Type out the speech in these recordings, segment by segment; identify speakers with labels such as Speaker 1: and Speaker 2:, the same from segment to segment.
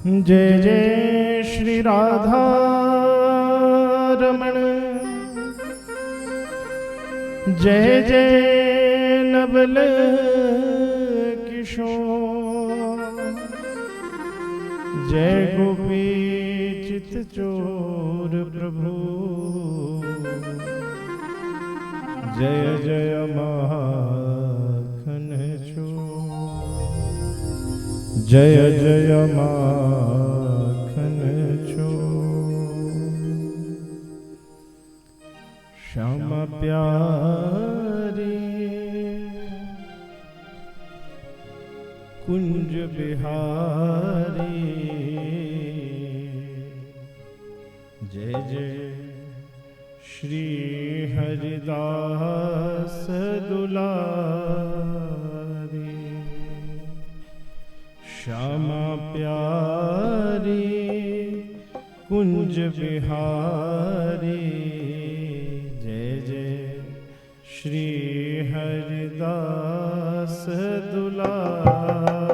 Speaker 1: जय जय श्री राधा रमण, जय जय नवल किशोर, जय गोपी चित चोर प्रभु, जय जय माखन चोर, जय जय माखन चोर। श्यामा प्यारी कुंज बिहारी, जय जय श्री हरिदास दुलारी। श्यामा प्यारी कुंज बिहारी, जय जय श्री हरिदास दुलारी।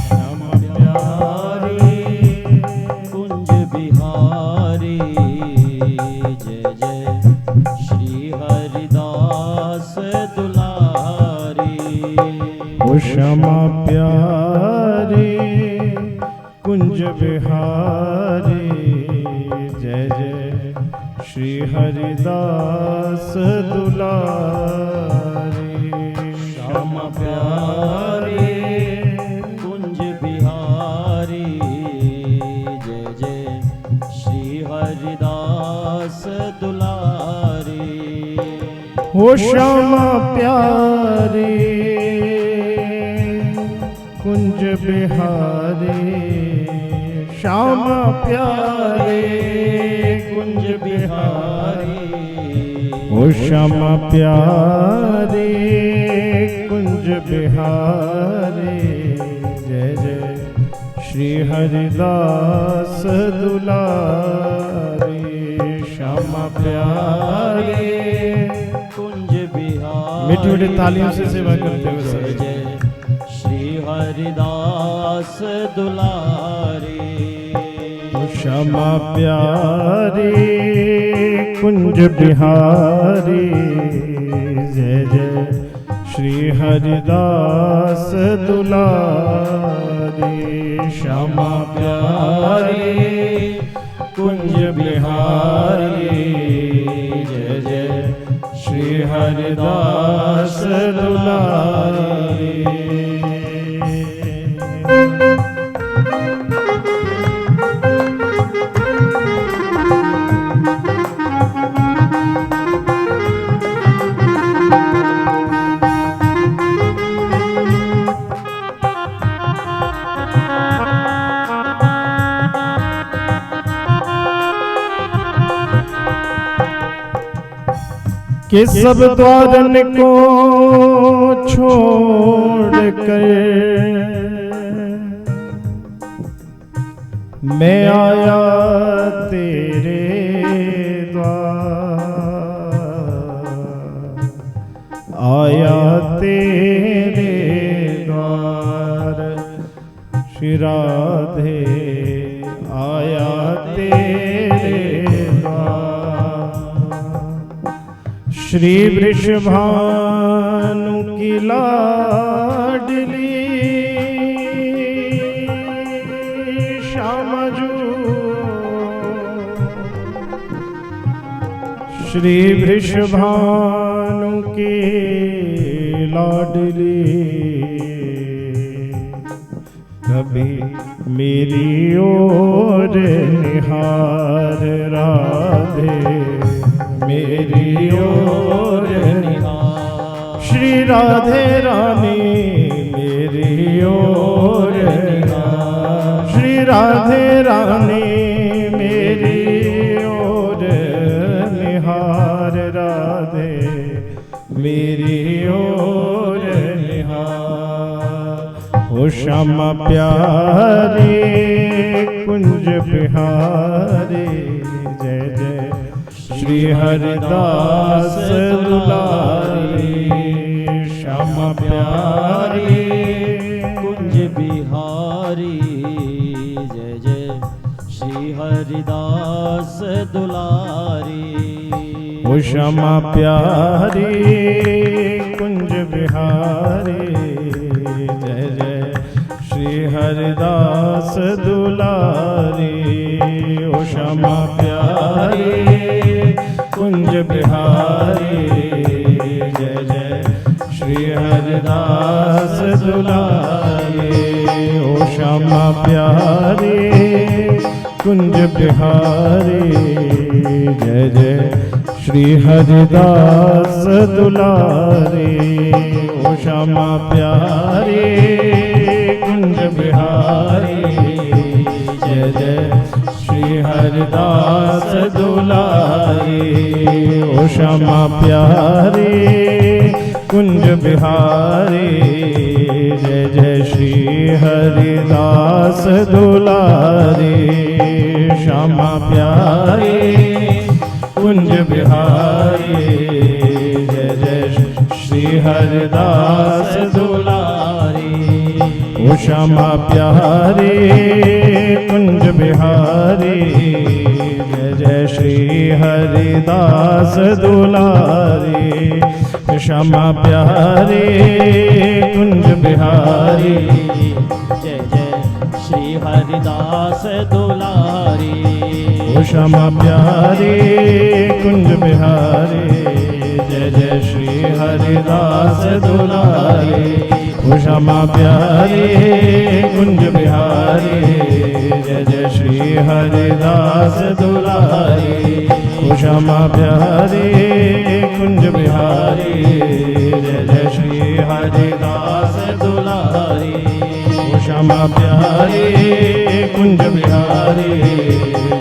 Speaker 1: श्यामा प्यारी
Speaker 2: कुंज बिहारी, जय जय श्री हरिदास दुलारी।
Speaker 1: ओ श्यामा प्यारी कुंज बिहारी, जय जय श्री हरिदास दुलारी।
Speaker 2: श्यामा प्यारी कुंज बिहारी, जय जय श्री हरिदास दुलारी।
Speaker 1: ओ श्यामा प्यारी कुंज बिहारी, श्यामा प्यारे
Speaker 2: कुंज बिहारी।
Speaker 1: ओ श्यामा प्यारे कुंज बिहारी, जय जय श्री हरिदास दुलारी। श्यामा प्यारे
Speaker 2: कुंज बिहारी,
Speaker 1: मीठी मीठी तालियों से सेवा करते हुए
Speaker 2: जय जय श्री हरिदास दुलारी।
Speaker 1: श्यामा प्यारी कुंज बिहारी, जय जय श्री हरिदास दुलारी। श्यामा प्यारी कुंज बिहारी, जय जय श्री हरिदास दुलारी। कि सब द्वारन को छोड़ कर मैं आया तेरे द्वार, आया तेरे द्वार। श्री राधे आया तेरे द्वार। श्री वृषभानु की लाडली श्यामजू, श्री वृषभानु की लाडली कभी मेरी ओर निहार राधे, मेरी ओर निहार। श्री राधे रानी मेरी ओर निहार, श्री राधे रानी मेरी ओर निहार। राधे मेरी ओर निहार। ओ श्यामा प्यारी कुंज बिहारी, जय जय श्री हरिदास दुलारी। श्यामा प्यारी
Speaker 2: कुंज बिहारी, हरिदास दुलारी।
Speaker 1: ओ श्यामा प्यारी कुंज बिहारी, जय जय श्री हरिदास दुलारी। ओ श्यामा प्यारी कुंज बिहारी, जय जय श्री हरिदास दुलारी। ओ श्यामा प्यारी कुंज बिहारी, जय जय श्री हरिदास दुलारी। ओ श्यामा प्यारी कुंज बिहारी, जय जय श्री हरिदास दुलारी। ओ श्यामा प्यारी कुंज बिहारी, जय जय श्री हरिदास दुलारी। श्यामा प्यारी कुंज बिहारी, जय जय श्री हरिदास दुलारी। ओ श्यामा प्यारी कुंज बिहारी, जय जय श्री हरिदास दुलारी। श्यामा प्यारी कुंज बिहारी,
Speaker 2: जय जय श्री हरिदास दुलारी।
Speaker 1: ओ श्यामा प्यारी कुंज बिहारी, जय जय श्री हरिदास दुलारी। ओ श्यामा प्यारी कुंज बिहारी, जय जय श्री हरिदास दुलारी। ओ श्यामा प्यारी कुंज बिहारी, जय जय श्री हरिदास दुलारी। ओ श्यामा प्यारी कुंज बिहारी,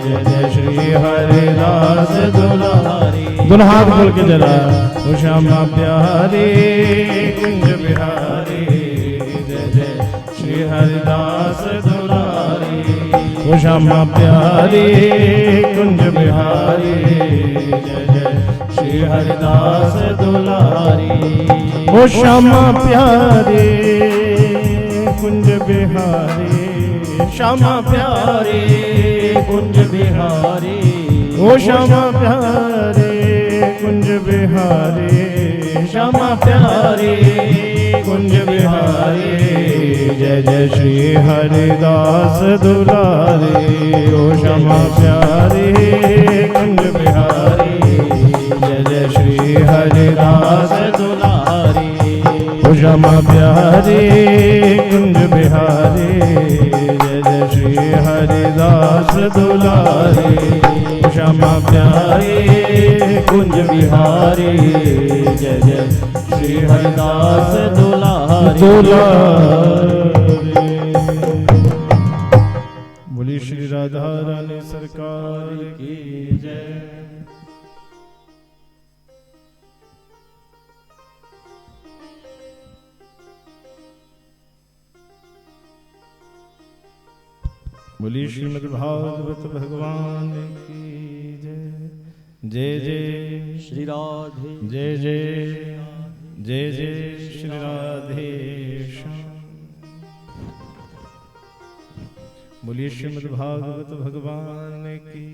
Speaker 1: जय जय श्री हरिदास दुलारी। दोनों हाथ खोल के जरा। ओ श्यामा प्यारी कुंज बिहारी, जय जय श्री हरिदास दुलारी। ओ श्यामा प्यारी कुंज बिहारी, जय जय श्री हरिदास दुलारी। ओ श्यामा प्यारी कुंज बिहारी, श्यामा प्यारी
Speaker 2: कुंज बिहारी।
Speaker 1: ओ श्यामा प्यारी कुंज बिहारी, श्यामा प्यारी कुंज बिहारी, जय जय श्री हरिदास दुलारी। ओ श्यामा प्यारी कुंज बिहारी, जय जय श्री हरिदास
Speaker 2: दुलारी।
Speaker 1: ओ श्यामा प्यारी कुंज बिहारी, जय जय श्री हरिदास दुलारी। ओ श्यामा प्यारी
Speaker 2: कुंज बिहारी, जय जय श्री हरिदास दुलारी।
Speaker 1: बोली श्री राधा रानी सरकार की जय। बोली श्रीमद् भागवत भगवान की जय। जय जय
Speaker 2: श्री राधे,
Speaker 1: जय जय जय जय श्री राधे श्याम। बोलिए श्रीमद् भागवत भगवान की,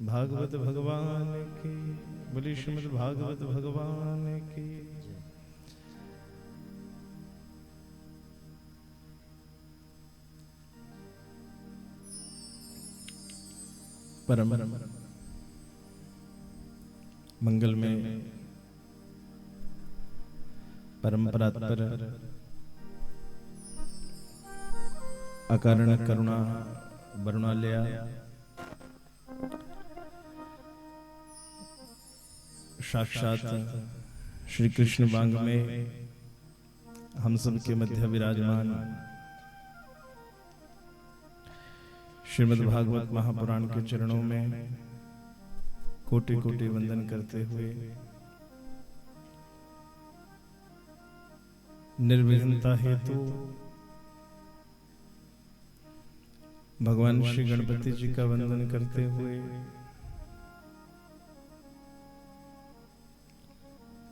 Speaker 1: भागवत भगवान की। बोलिए श्रीमद् भागवत भगवान की। परम मंगल में परंपरा पर अकारण करुणा वरुणालया साक्षात श्री कृष्ण वांग में हम सब के मध्य विराजमान श्रीमद् भागवत महापुराण के चरणों में कोटि कोटि वंदन करते हुए निर्विघ्नता हेतु भगवान श्री गणपति जी का वंदन करते हुए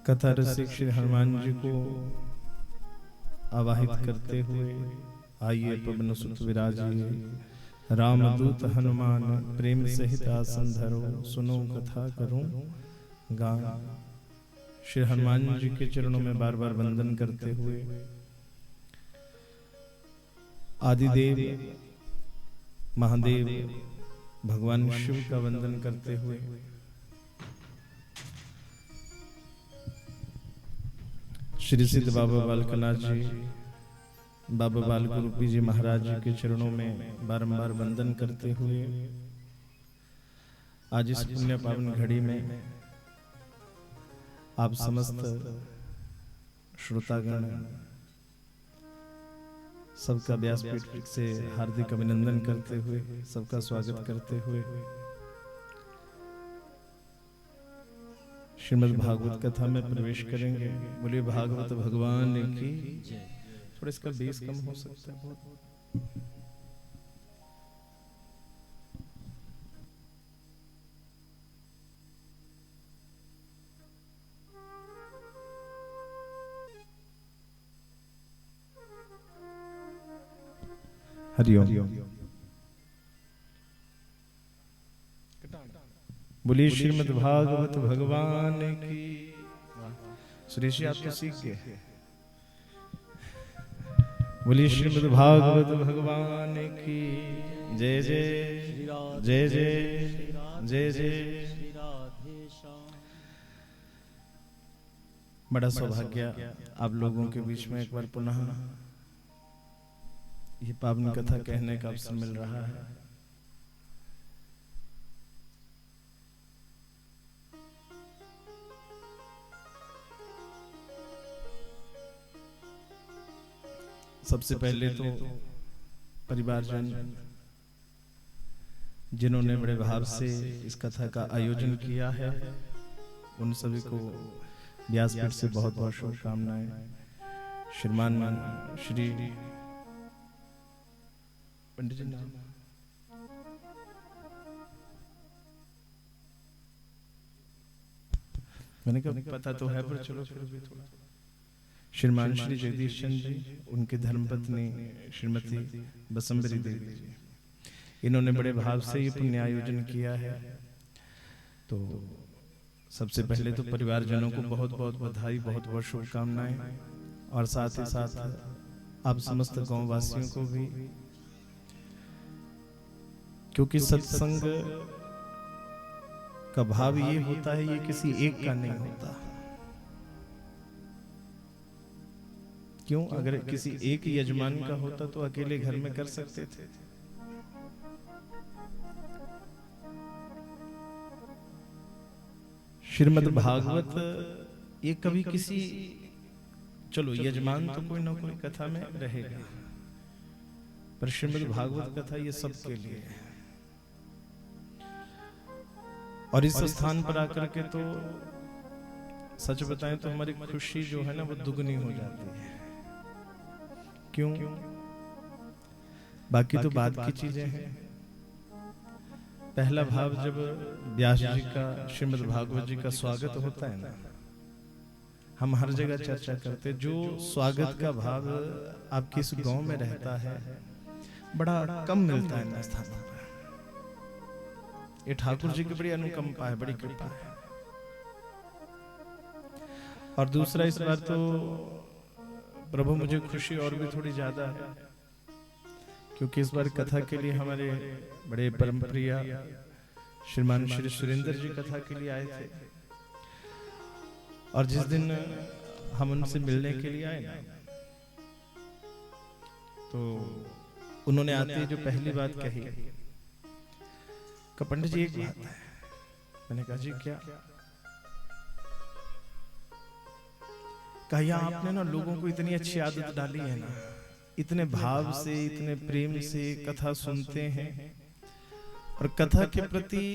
Speaker 1: कथा रसिक श्री हनुमान जी को आवाहित करते हुए आइए पवन सुत विराजिए रामदूत हनुमान प्रेम सहित आसन धरो, सुनो कथा करूं गान। श्री हनुमान जी के चरणों में बार बार वंदन करते हुए आदिदेव महादेव भगवान शिव का वंदन करते हुए श्री सिद्ध बाबा बालकनाथ जी, बाबा बाल गुरुपी जी महाराज जी के चरणों में बारंबार वंदन करते हुए आज इस पुण्य पावन घड़ी में आप समस्त श्रोतागण सबका व्यासपीठ से हार्दिक अभिनंदन करते हुए, सबका स्वागत करते हुए श्रीमद् भागवत कथा में प्रवेश करेंगे। बोलिए भागवत भगवान की। थोड़ा इसका बेस कम हो सकता है बहुत। हरिओम। बोलिए श्रीमद् भागवत भगवान की। सुरेश आप तो सीख गए। बोलिए श्रीमद् भागवत भगवान की जय जय जय जय जय जय। बड़ा सौभाग्य आप लोगों के बीच में एक बार पुनः ये पावन कथा कहने का अवसर मिल रहा है। सबसे पहले तो परिवारजन जिन्होंने बड़े भाव से इस कथा का आयोजन किया है, उन सभी को व्यासपीठ से बहुत बहुत शुभकामनाएं। श्रीमान श्री पंडित जी नाम मैंने कहा पता तो है पर चलो फिर भी थोड़ा। श्रीमान श्री जगदीश चंद्र जी, उनके धर्मपत्नी श्रीमती बसंबरी देवी जी, इन्होंने बड़े भाव से ये पुण्य आयोजन किया है। तो सबसे पहले तो परिवारजनों को बहुत बहुत बधाई, बहुत बहुत शुभकामनाएं, और साथ ही साथ आप समस्त गांव वासियों को भी, क्योंकि सत्संग का भाव ये होता है, ये किसी एक का नहीं होता। क्यों? अगर किसी एक यजमान का होता तो अकेले घर में कर सकते थे। श्रीमद् भागवत ये कभी किसी, चलो यजमान तो कोई ना कोई कथा में रहेगा, पर श्रीमद् भागवत कथा ये सबके लिए है। और इस स्थान पर आकर के तो सच बताएं तो हमारी खुशी जो है ना वो दुगनी हो जाती है। क्यों? बाकी तो बात की चीजें हैं। पहला भाव जब व्यास जी का श्रीमद् भागवत जी का स्वागत होता है ना, हम हर जगह चर्चा करते हैं, जो स्वागत का भाव आपके इस गांव में रहता है बड़ा कम मिलता है इन स्थानों पर। ये ठाकुर जी की बड़ी अनुकंपा है, बड़ी कृपा है। और दूसरा, इस बार तो प्रभु मुझे खुशी और भी थोड़ी ज्यादा है, क्योंकि इस बार कथा के लिए हमारे बड़े परम प्रिय श्रीमान श्री सुरेंद्र जी कथा के लिए आए थे। और जिस दिन हम उनसे मिलने के लिए आए ना, तो उन्होंने आते ही जो पहली बात कही, पंडित जी एक बात है। मैंने कहा जी क्या? कहा आपने ना लोगों को इतनी अच्छी आदत डाली है ना, इतने भाव से, इतने प्रेम से कथा सुनते हैं, और कथा के प्रति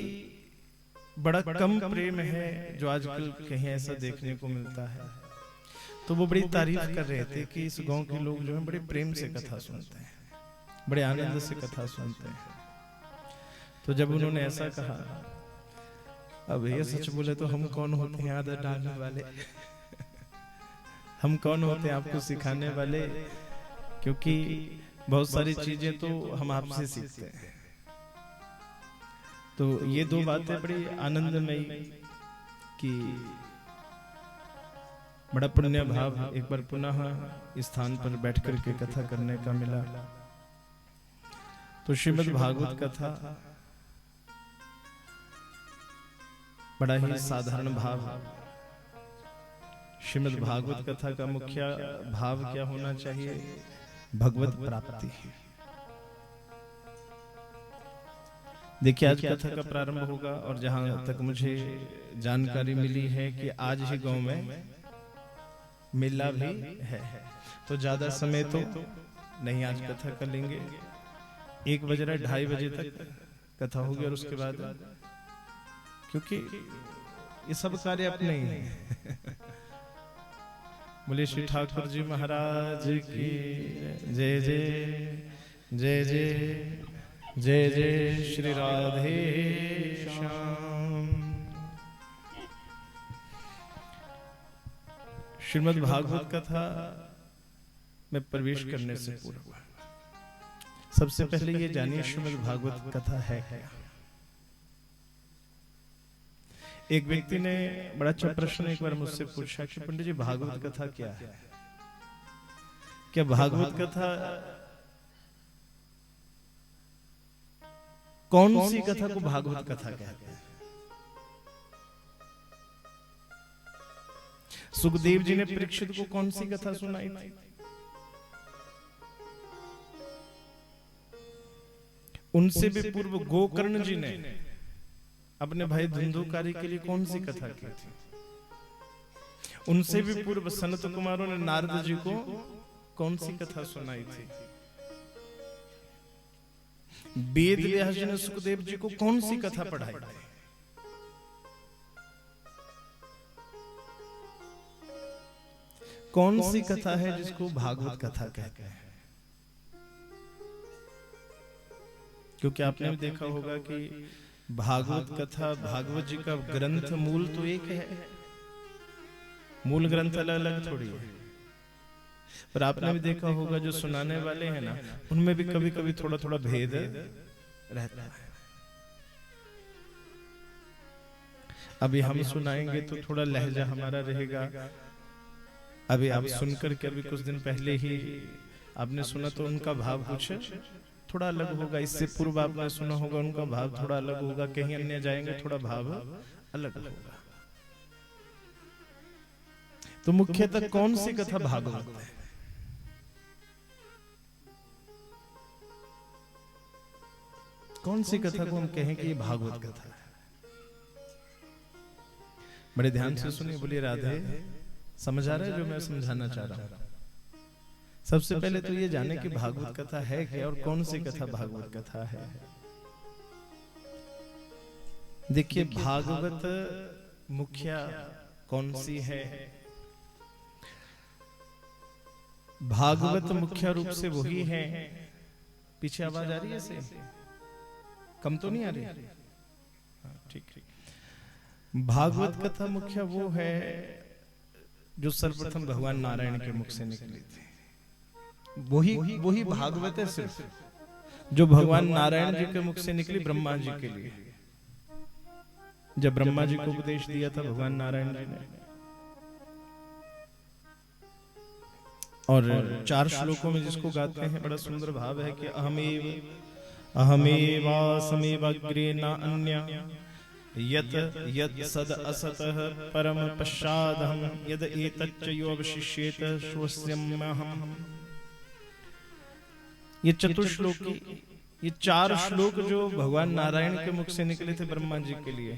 Speaker 1: बड़ा कम प्रेम है जो आजकल कहीं ऐसा देखने को मिलता है। तो वो बड़ी तारीफ कर रहे थे कि इस गांव के लोग जो हैं बड़े प्रेम से कथा सुनते हैं, बड़े आनंद से कथा सुनते हैं। तो जब उन्होंने ऐसा कहा, अब ये सच बोले तो हम कौन होते हैं आदत डालने वाले? हम कौन होते हैं आपको सिखाने वाले? क्योंकि बहुत सारी चीजें तो हम आपसे सीखते हैं। तो ये दो बातें बड़ी आनंदमयी कि बड़ा पुण्य भाव एक बार पुनः इस स्थान पर बैठकर के कथा करने का मिला। तो श्रीमद् भागवत कथा बड़ा ही साधारण भाव। श्रीमद् भागवत कथा का मुख्य भाव क्या होना चाहिए? भगवत प्राप्ति। देखिए आज कथा का प्रारंभ होगा और जहां तक मुझे जानकारी मिली है कि आज ही गांव में मेला भी है, तो ज्यादा समय तो नहीं आज कथा कर लेंगे। 1 बज रहा, 2:30 बजे तक कथा होगी और उसके बाद, क्योंकि ये सब कार्य अपने ही हैं। बोले श्री ठाकुर जी महाराज की जय जय जय जय जय जय श्री राधे श्याम। श्रीमद् भागवत कथा में प्रवेश करने से पूर्व सबसे पहले ये जानिए श्रीमद् भागवत कथा है क्या। एक व्यक्ति ने बड़ा अच्छा प्रश्न एक बार मुझसे पूछा कि पंडित जी भागवत कथा क्या है? क्या भागवत कथा कौन सी कथा को भागवत कथा कहते हैं? सुखदेव जी ने परीक्षित को कौन सी कथा सुनाई थी? उनसे भी पूर्व गोकर्ण जी ने अपने भाई धुंधुकारी के लिए कौन सी कथा की थी? उनसे भी पूर्व सनत कुमारों ने नारद जी को कौन सी कथा सुनाई थी? वेद व्यास जी ने सुखदेव जी को कौन सी कथा पढ़ाई थी? कौन सी कथा है जिसको भागवत कथा कहते हैं? क्योंकि आपने भी देखा होगा कि भागवत कथा, भागवत जी का ग्रंथ मूल तो एक है, मूल ग्रंथ अलग अलग थोड़ी है। पर आपने भी देखा होगा जो सुनाने वाले हैं ना, उनमें भी कभी कभी थोड़ा थोड़ा भेद रहता है। अभी हम सुनाएंगे तो थोड़ा लहजा हमारा रहेगा। अभी आप सुनकर के अभी कुछ दिन पहले ही आपने सुना तो उनका भाव कुछ थोड़ा अलग होगा। इससे पूर्व आपने सुना होगा उनका भाव थोड़ा अलग होगा। कहीं अन्य जाएंगे थोड़ा भाव अलग होगा। तो मुख्यतः कौन सी कथा भागवत है? कौन सी कथा को हम कहें कि ये भागवत कथा है? बड़े ध्यान से सुनिए, बोलिए राधे। समझ आ रहा है जो मैं समझाना चाह रहा हूं? सबसे पहले तो ये जाने कि भागवत कथा है क्या और कौन सी कथा भागवत कथा है। देखिए भागवत मुख्य कौन सी है? भागवत मुख्य रूप से वही है। पीछे आवाज आ रही है से? कम तो नहीं आ रही? ठीक ठीक। भागवत कथा मुख्य वो है जो सर्वप्रथम भगवान नारायण के मुख से निकली थी। वही भागवत है सिर्फ जो भगवान नारायण जी के मुख से निकली ब्रह्मा जी के लिए। जब ब्रह्मा जी को उपदेश दिया था भगवान नारायण जी ने, और 4 श्लोकों में जिसको गाते हैं बड़ा सुंदर भाव है कि अहमेवासमेवाग्रे न अन्य यत यत सद असतः परम पश्चादहं यद एतच्च यो अवशिष्येत स्वस्यमहम्। ये चतुश्लोकी, ये 4 श्लोक जो भगवान नारायण के मुख से निकले थे ब्रह्मा जी के लिए।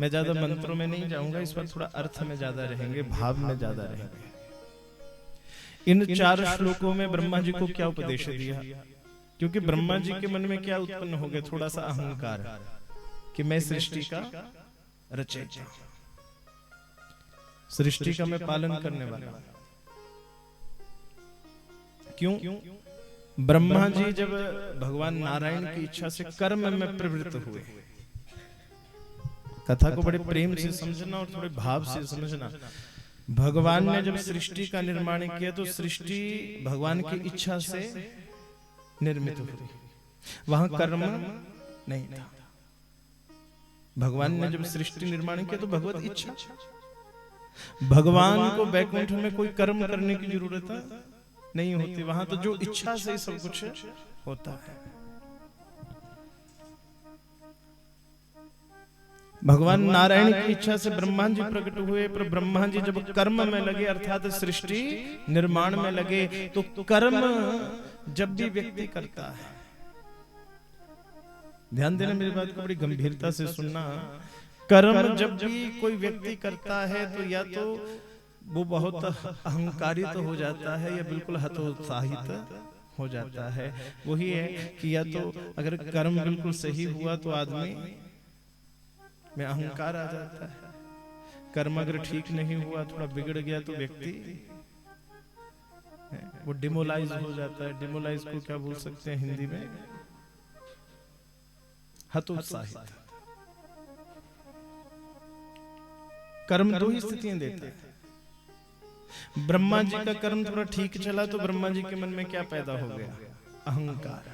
Speaker 1: मैं ज्यादा मंत्रों में नहीं जाऊंगा, इस पर थोड़ा अर्थ में ज्यादा रहेंगे, भाव में ज्यादा रहेंगे। इन 4 श्लोकों में ब्रह्मा जी को क्या उपदेश दिया? क्योंकि ब्रह्मा जी के मन में क्या उत्पन्न हो गया? थोड़ा सा अहंकार कि मैं सृष्टि का रचयिता, सृष्टि का मैं पालन करने वाला। क्यों? ब्रह्मा जी जब भगवान नारायण की इच्छा से कर्म में प्रवृत्त हुए। कथा को बड़े प्रेम से समझना और थोड़े भाव से समझना। भगवान ने जब सृष्टि का निर्माण किया तो सृष्टि भगवान की इच्छा से निर्मित हुई, वहां कर्म नहीं था। भगवान ने जब सृष्टि निर्माण किया तो भगवत इच्छा, भगवान को वैकुंठ में कोई कर्म करने की जरूरत नहीं होती, वहां तो जो इच्छा से सब कुछ होता है। भगवान नारायण की इच्छा से ब्रह्मा जी प्रकट हुए, पर ब्रह्मा जी जब कर्म में लगे अर्थात सृष्टि निर्माण में लगे, तो कर्म जब भी व्यक्ति करता है, ध्यान देना मेरी बात को बड़ी गंभीरता से सुनना, कर्म जब भी कोई व्यक्ति करता है तो या तो वो बहुत अहंकारित तो हो जाता है या बिल्कुल हतोत्साहित हो जाता है। वही है कि या तो अगर कर्म बिल्कुल सही हुआ तो आदमी में अहंकार आ जाता है, कर्म अगर ठीक नहीं हुआ, थोड़ा बिगड़ गया तो व्यक्ति वो डिमोलाइज हो जाता है। डिमोलाइज को क्या बोल सकते हैं हिंदी में? हतोत्साहित। कर्म दो ही स्थितियां देता है। ब्रह्मा जी का कर्म थोड़ा ठीक चला तो ब्रह्मा जी के मन में क्या पैदा हो गया? अहंकार।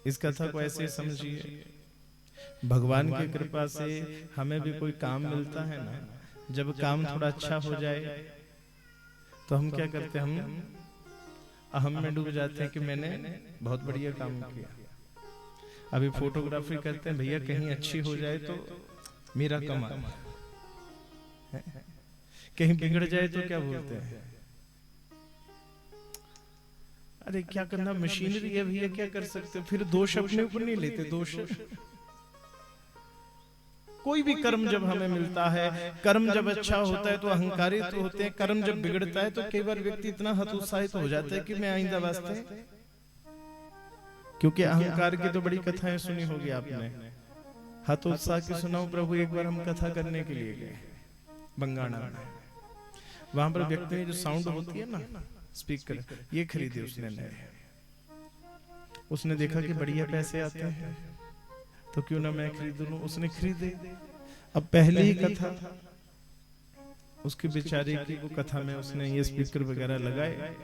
Speaker 1: इस कथा को ऐसे समझिए, भगवान की कृपा से हमें भी कोई काम मिलता है ना, जब काम थोड़ा अच्छा हो जाए तो हम क्या करते हैं? हम अहम में डूब जाते हैं कि मैंने बहुत बढ़िया काम किया। अभी फोटोग्राफी करते हैं, भैया कहीं अच्छी हो जाए तो मेरा कमाल, कहीं बिगड़ जाए तो क्या बोलते हैं? अरे क्या करना, मशीनरी है भैया, क्या कर सकते हो? फिर दोष अपने ऊपर नहीं लेते। दोष कोई भी कर्म जब हमें मिलता है, कर्म जब अच्छा होता है तो अहंकारित तो होते हैं, कर्म जब बिगड़ता है तो कई बार व्यक्ति इतना हतोत्साहित हो जाता है कि मैं आइंदा वास्ते, क्योंकि अहंकार की तो बड़ी कथाएं सुनी होगी आपने। हतोत्साह की सुनाओ प्रभु। एक बार हम कथा करने के लिए गए बंगाणा में, वहां पर व्यक्ति ने जो साउंड होती है ना स्पीकर, ये खरीदे उसने नए। उसने देखा कि बढ़िया पैसे आते हैं तो क्यों ना मैं खरीद लूं, उसने खरीदे। अब पहली ही कथा उसके बेचारे की, वो कथा में उसने ये स्पीकर वगैरह लगाए।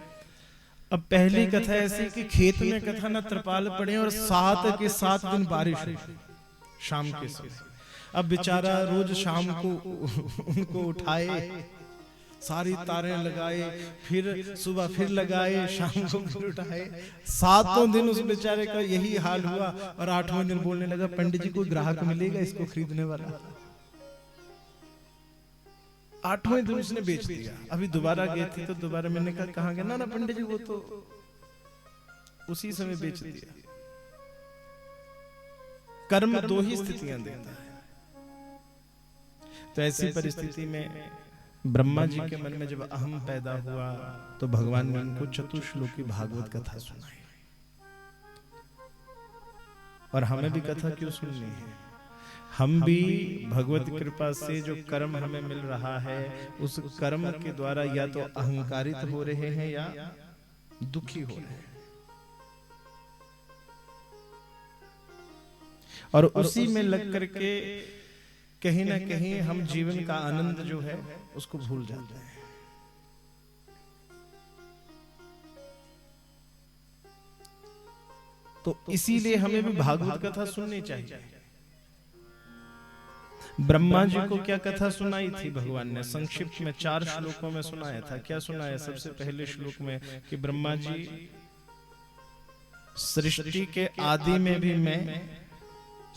Speaker 1: अब पहली कथा ऐसी कि खेत में कथा ना त्रिपाल पड़े और 7 के 7 दिन बारिश शाम के समय। अब बेचारा रोज शाम को उनको उठाए, सारी तारें लगाए, फिर सुबह फिर लगाए, शाम को फिर उठाए। 7 दिन उस बेचारे का यही हाल हुआ और 8वें दिन बोलने लगा, पंडित जी कोई ग्राहक मिलेगा इसको खरीदने वाला? 8वें दिन उसने बेच दिया। अभी दोबारा गए थे तो दोबारा मैंने कहा कहाँ गया? ना पंडित जी वो तो उसी समय बेच दिया। कर्म दो ही स्थितियां देता है। तो ऐसी परिस्थिति में ब्रह्मा जी के मन में जब अहम पैदा हुआ तो भगवान ने उनको चतुश्लोकी भागवत कथा सुनाई। और हमें भी कथा क्यों सुननी है? हम भी भगवत कृपा से जो कर्म हमें मिल रहा है, उस कर्म के द्वारा या तो अहंकारित हो रहे हैं या दुखी हो रहे हैं, और उसी में लग करके कहीं ना कहीं हम जीवन का आनंद जो है उसको भूल जाते हैं। तो इसीलिए हमें भी भागवत कथा सुननी चाहिए। ब्रह्मा जी को क्या कथा सुनाई थी भगवान ने? संक्षिप्त में 4 श्लोकों में सुनाया था। क्या सुनाया? सबसे पहले श्लोक में कि ब्रह्मा जी, सृष्टि के आदि में भी मैं,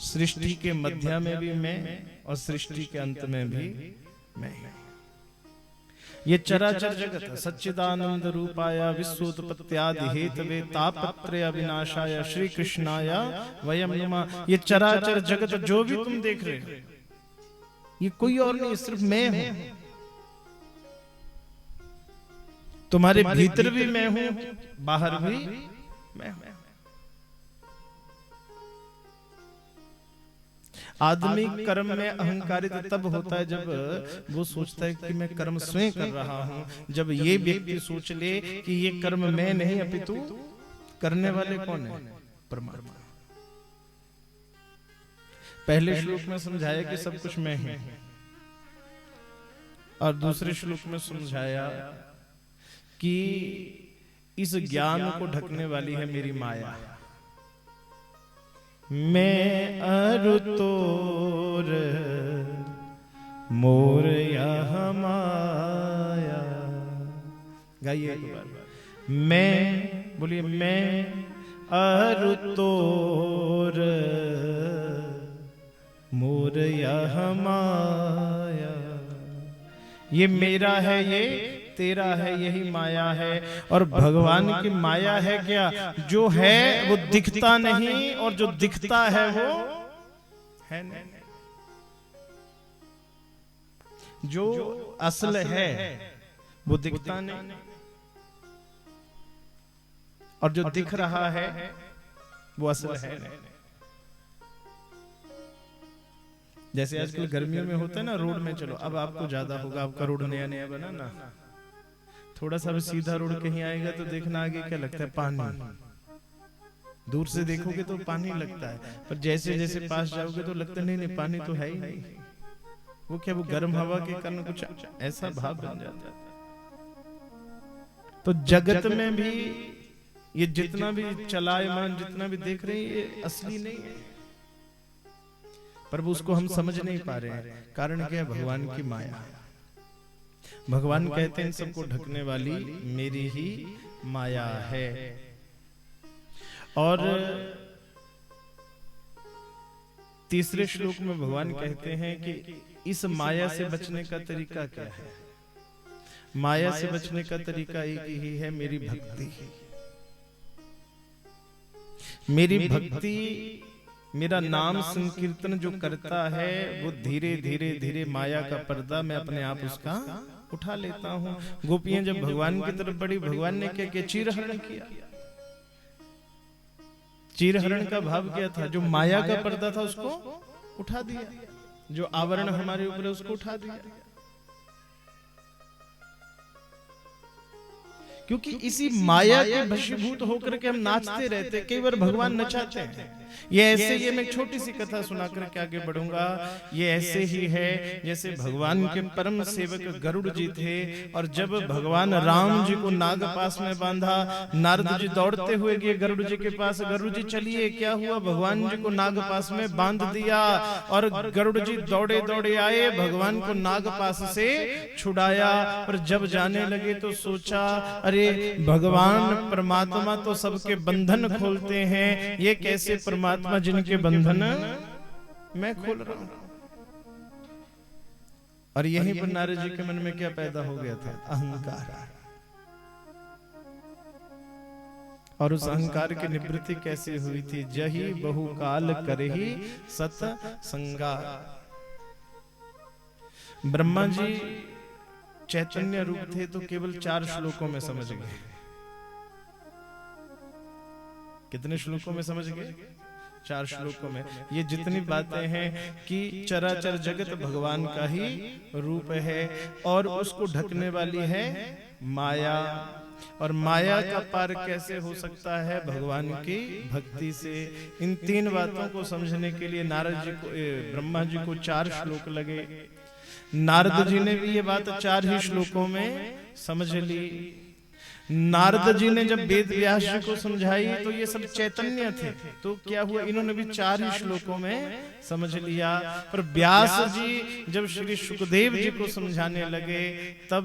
Speaker 1: सृष्टि के मध्य में भी मैं, और सृष्टि के अंत में भी मैं। ये चराचर जगत सच्चिदानंद रूपाय विश्वोत्पत्त्यादि हेतवे तापत्रय विनाशाय श्री कृष्णाय वयं नमः। ये चराचर जगत जो भी तुम देख रहे हो, ये कोई और नहीं, सिर्फ मैं हूं। तुम्हारे भीतर भी मैं हूं, बाहर भी मैं हूं। आदमी कर्म में अहंकारित तब होता है जब वो सोचता है कि मैं कर्म स्वयं कर रहा हूं। जब ये व्यक्ति सोच ले कि ये कर्म मैं नहीं अपितु करने वाले कौन है? परमात्मा। पहले श्लोक में समझाया कि सब कुछ मैं हूं, और दूसरे श्लोक में समझाया कि इस ज्ञान को ढकने वाली है मेरी माया। मैं अरु तोर मोर यह माया। गाइए एक बार। मैं, बोलिए, मैं अरु तोर मोर यह माया। ये मेरा है, ये तेरा है, यही माया है। और भगवान की माया है क्या? जो है वो दिखता नहीं, और जो दिखता है वो है नहीं। जो असल है वो दिखता नहीं, और जो दिख रहा है वो असल है नहीं। जैसे आजकल गर्मियों में होता है ना, रोड में चलो, अब आपको ज्यादा होगा, आपका रोड नया नया बना ना, थोड़ा सा भी सीधा रोड कहीं आएगा तो देखना आगे क्या लगता है, पानी। दूर से देखोगे तो पानी लगता है, पर जैसे जैसे पास जाओगे तो लगता नहीं नहीं पानी तो है ही नहीं। वो क्या, वो गर्म हवा के कारण कुछ ऐसा भाव बन जाता है। तो जगत में भी ये जितना भी चलायमान, जितना भी देख रहे हैं, ये असली नहीं है, पर वो उसको हम समझ नहीं पा रहे हैं। कारण क्या है? भगवान की माया। भगवान कहते हैं इन सबको ढकने वाली मेरी ही माया है। और तीसरे श्लोक में भगवान कहते हैं कि इस माया से बचने का तरीका क्या है? माया से बचने का तरीका एक ही है, मेरी भक्ति। मेरी भक्ति, मेरा नाम संकीर्तन जो करता है, वो धीरे धीरे धीरे माया का पर्दा मैं अपने आप उसका उठा लेता हूँ। गोपियां जब भगवान की तरफ बढ़ी, भगवान ने क्या किया? चीरहरण किया। चीरहरण का भाव क्या था? जो माया का पर्दा था उसको उठा दिया, जो आवरण हमारे ऊपर है उसको उठा दिया। क्योंकि इसी माया के वशीभूत होकर के हम नाचते रहते, कई बार भगवान नचाते हैं। ये ऐसे, ये मैं छोटी सी कथा सुना करके आगे बढ़ूंगा। ये ऐसे ही है जैसे भगवान के परम सेवक गरुड़ जी थे, और जब भगवान राम जी को नागपाश में बांधा, नारद जी दौड़ते हुए गए गरुड़ जी के पास। गरुड़ जी चलिए, क्या हुआ? भगवान जी को नागपाश में बांध दिया। और गरुड़ जी दौड़े दौड़े आए, भगवान को नागपाश से छुड़ाया। और जब जाने लगे तो सोचा, अरे भगवान परमात्मा तो सबके बंधन खोलते हैं, ये कैसे परमात्मा जिनके बंधन मैं खोल रहा हूं? और यहीं पर नारद जी के मन में क्या पैदा हो गया था? अहंकार। और उस अहंकार की निवृत्ति कैसे हुई थी? जही बहुकाल करही सत संगा। ब्रह्मा जी चैतन्य रूप थे तो केवल 4 श्लोकों में समझ गए। कितने श्लोकों में समझ गए? 4 श्लोकों में। ये जितनी बातें हैं कि चराचर जगत भगवान का ही रूप है, और उसको ढकने वाली है माया। और माया का पार कैसे हो सकता है? भगवान की भक्ति से। इन 3 बातों को समझने के लिए नारद जी को, ब्रह्मा जी को 4 श्लोक लगे। नारद जी ने भी ये बात 4 ही श्लोकों में समझ ली। नारद जी ने जब वेद व्यास जी को समझाई तो ये सब चैतन्य थे, तो क्या हुआ? इन्होंने भी 4 ही श्लोकों में समझ लिया। पर व्यास जी जब श्री सुखदेव जी को समझाने लगे, तब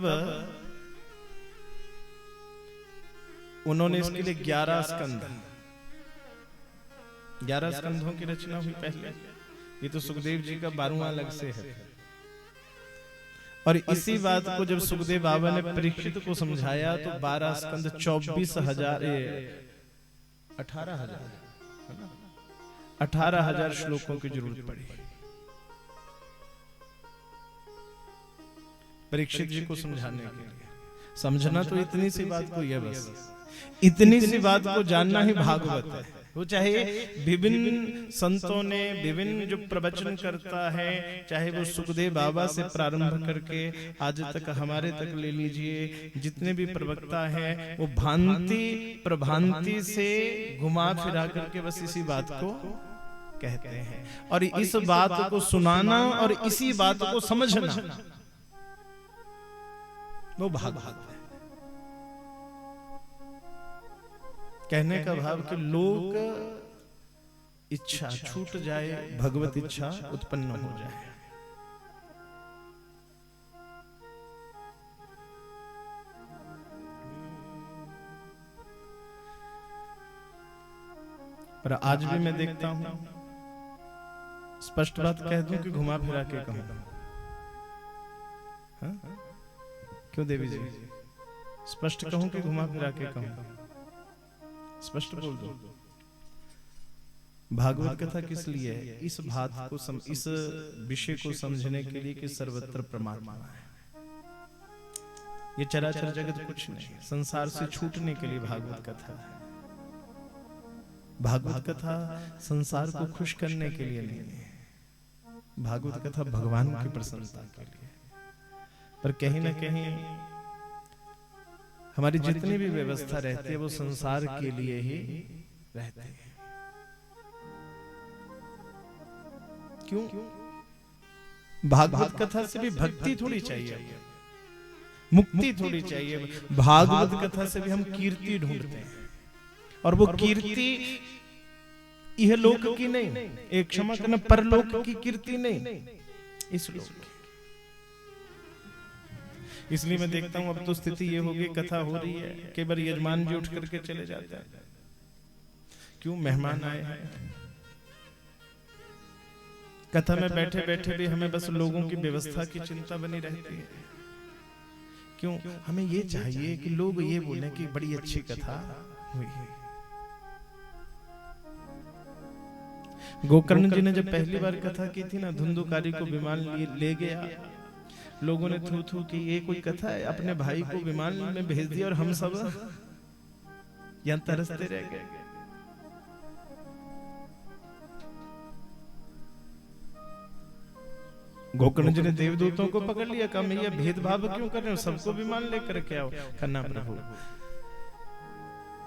Speaker 1: उन्होंने इसके लिए 11 स्कंद, 11 स्कंधों की रचना हुई पहले। ये तो सुखदेव जी का 12वां अलग से है। और इसी बात को जब सुखदेव बाबा ने परीक्षित को समझाया तो 12 स्कंद 24,000 18,000 श्लोकों की जरूरत पड़ी परीक्षित जी को समझाने के लिए। समझना तो इतनी सी बात को है, बस इतनी सी बात को जानना ही भागवत है। वो चाहे विभिन्न संतों ने विभिन्न जो प्रवचन करता है, चाहे वो सुखदेव बाबा से प्रारंभ करके आज तक हमारे तक ले लीजिए, जितने भी प्रवक्ता हैं वो भांति प्रभांति से घुमा फिरा करके बस इसी बात को कहते हैं। और इस बात को सुनाना और इसी बात को समझना वो भागवत है। कहने का भाव कि लोग इच्छा छूट जाए, भगवत इच्छा उत्पन्न हो जाए। पर आज भी मैं देखता हूं, स्पष्ट बात कह दूं कि घुमा फिरा के कहूं, हाँ? क्यों देवी जी? स्पष्ट कहूं कि घुमा फिरा के कहूं? स्पष्ट बोल दो। भागवत कथा किस लिए है? इस बात को इस विषय को समझने के लिए कि सर्वत्र परमात्मा है। ये चराचर जगत कुछ नहीं, संसार से छूटने के लिए भागवत कथा है। भागवत कथा संसार को खुश करने के लिए नहीं है, भागवत कथा भगवान की प्रसन्नता के लिए। पर कहीं ना कहीं हमारी जितनी भी व्यवस्था रहती है वो संसार के लिए ही रहती है। क्यों? भागवत कथा से भी भक्ति थोड़ी चाहिए, मुक्ति थोड़ी चाहिए। भागवत कथा से भी हम कीर्ति ढूंढते हैं, और वो कीर्ति यह लोक की नहीं, एक क्षमा करना, परलोक की कीर्ति नहीं, इस लोक की। इसलिए मैं देखता हूं अब तो स्थिति ये हो गई, कथा हो रही है, कई बार यजमान जी उठ करके चले जाते हैं। क्यों? मेहमान आए हैं। कथा में बैठे बैठे भी हमें बस लोगों की व्यवस्था की चिंता बनी रहती है। क्यों? हमें ये चाहिए कि लोग ये बोलें कि बड़ी अच्छी कथा हुई है। गोकर्ण जी ने जब पहली बार कथा की थी ना, धुंधुकारी को विमान ले गया, लोगों ने थू थू की, ये कोई कथा है? अपने भाई को विमान में भेज दिया और हम सब यहां तरसते रह गए। गोकर्ण जी ने देवदूतों को पकड़ लिया, कहा मैं ये भेदभाव क्यों कर रहे हो, सबको विमान लेकर के आओ। कन्ना प्रभु,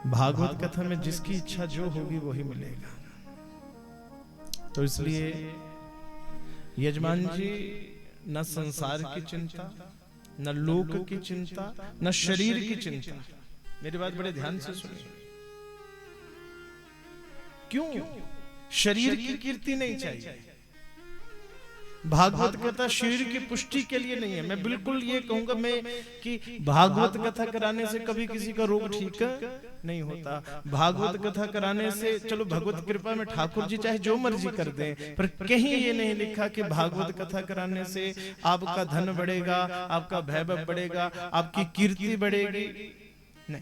Speaker 1: भागवत कथा में जिसकी इच्छा जो होगी वही मिलेगा। तो इसलिए यजमान जी न संसार की चिंता, न लोक की चिंता, न शरीर की चिंता। मेरी बात बड़े ध्यान से सुनिए। क्यों? शरीर की कीर्ति नहीं चाहिए। भागवत कथा शरीर की पुष्टि के लिए नहीं है। मैं बिल्कुल ये कहूंगा मैं कि भागवत कथा कराने से कभी किसी का रोग ठीक नहीं होता। भागवत कथा कराने से, चलो भगवत कृपा में ठाकुर जी चाहे जो मर्जी कर दें, पर कहीं ये नहीं लिखा कि भागवत कथा कराने से आपका धन बढ़ेगा, आपका वैभव बढ़ेगा, आपकी कीर्ति बढ़ेगी। नहीं,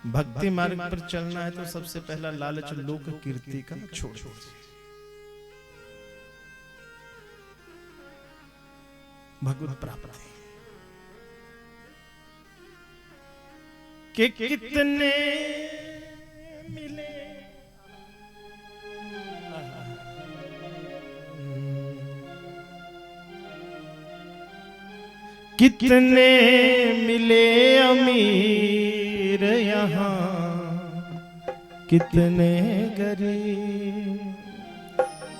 Speaker 1: भक्ति मार्ग पर चलना है तो सबसे पहला लालच लोक कीर्ति का छोड़ दीजिए। भगवत प्राप्ति के कितने मिले, कितने मिले अमीर यहाँ, कितने गरीब।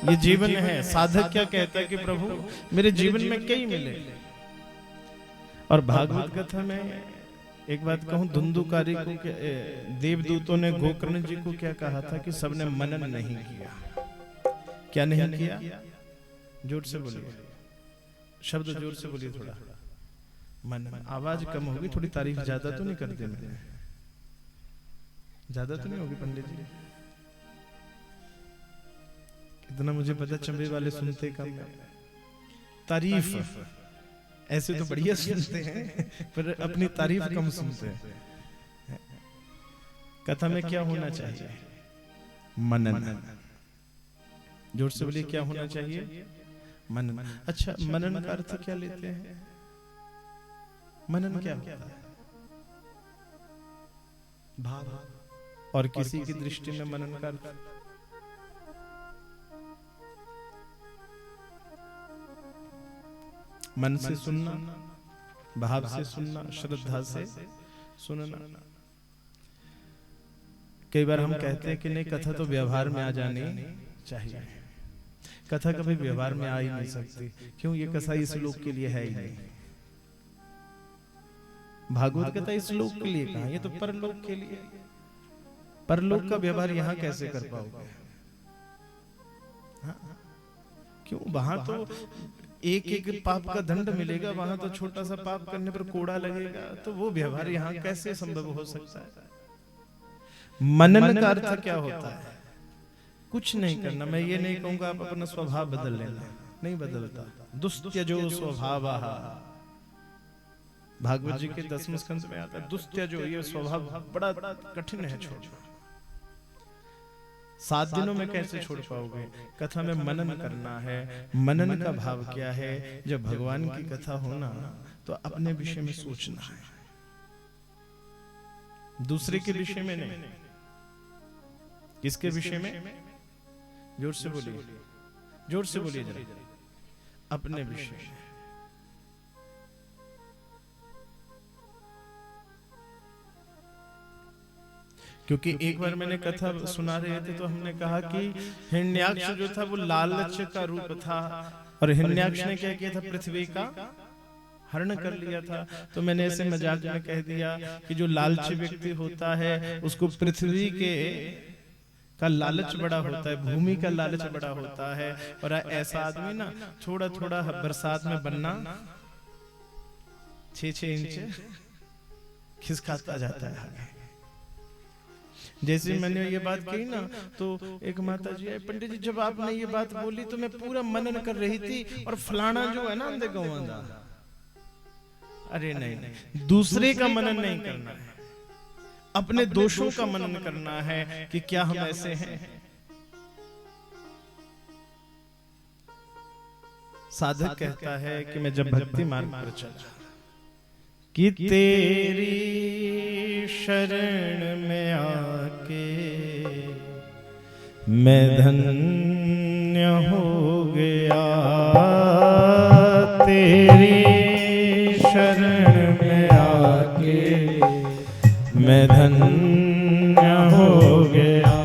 Speaker 1: ये जीवन है। साधक क्या कहता है कि प्रभु मेरे जीवन में कई मिले। और भागवत कथा में एक बात कहूं, धुंधुकारी को देवदूतों ने गोकर्ण जी को क्या कहा था कि सबने मनन नहीं किया। क्या नहीं किया? जोर से बोलिए, शब्द जोर से बोलिए थोड़ा। मनन। आवाज कम होगी, थोड़ी तारीफ ज्यादा तो नहीं करते? मैंने ज्यादा तो नहीं होगी पंडित जी? कितना मुझे पता, चंबे वाले सुनते कम तारीफ, ऐसे तो बढ़िया सुनते हैं पर अपनी तारीफ कम सुनते हैं। कथा में क्या होना चाहिए? मनन। जोर से बोलिए, क्या होना चाहिए? मनन। अच्छा, मनन का अर्थ क्या लेते हैं? मनन क्या होता है? भाव। और किसी की दृष्टि में मनन का अर्थ मन से सुनना, भाव से सुनना, श्रद्धा से सुनना। कई बार हम कहते हैं कि नहीं, कथा तो व्यवहार में आ जानी चाहिए। कथा कभी व्यवहार में आ ही नहीं सकती। क्यों? ये कथा इस लोक के लिए है ही नहीं। भागवत कथा इस लोक के लिए कहा, ये तो परलोक के लिए। परलोक का व्यवहार यहाँ कैसे कर पाओगे? हाँ? क्यों? वहां तो एक एक पाप का दंड मिलेगा, वहां तो छोटा सा पाप करने पर कोड़ा लगेगा। तो वो व्यवहार यहाँ कैसे संभव हो सकता है? मनन का अर्थ क्या होता है? कुछ नहीं करना। मैं ये नहीं कहूंगा आप अपना स्वभाव बदल लेना, नहीं बदलता। दुस्त्यजो स्वभावः, भागवत जी के 10वें स्कंद में आता है। दुस्त्यजो, ये स्वभाव बड़ा कठिन है छोड़ना। 7 दिनों में कैसे छोड़ पाओगे? कथा में मनन करना है। मनन का भाव क्या है? जब भगवान की कथा होना तो अपने विषय में सोचना है, दूसरे के विषय में नहीं। किसके विषय में? जोर से बोलिए, जोर से बोलिए जरा। अपने विषय में। क्योंकि एक बार मैंने कथा सुना रहे थे तो हमने कहा कि हिरण्याक्ष जो था वो लालच का रूप था, और हिरण्याक्ष ने क्या किया था? पृथ्वी का हरण कर लिया था। तो मैंने ऐसे मजाक में कह दिया कि जो लालची व्यक्ति होता है उसको पृथ्वी के का लालच बड़ा होता है, भूमि का लालच बड़ा होता है। और ऐसा आदमी ना थोड़ा थोड़ा बरसात में बनना 6-6 इंच खिसकाता जाता है आगे। जैसे मैंने ये बात कही ना तो एक माता जी आई, पंडित जी जब आपने ये बात बोली तो मैं पूरा मनन कर रही थी, और फलाना जो है ना अंधे गवांदा। अरे नहीं, दूसरे का मनन नहीं करना है, अपने दोषों का मनन करना है कि क्या हम ऐसे हैं। साधक कहता है कि मैं जब भक्ति मार्ग पर चला कि तेरी शरण में आके मैं धन्य हो गया, तेरी शरण में आके मैं धन्य हो गया,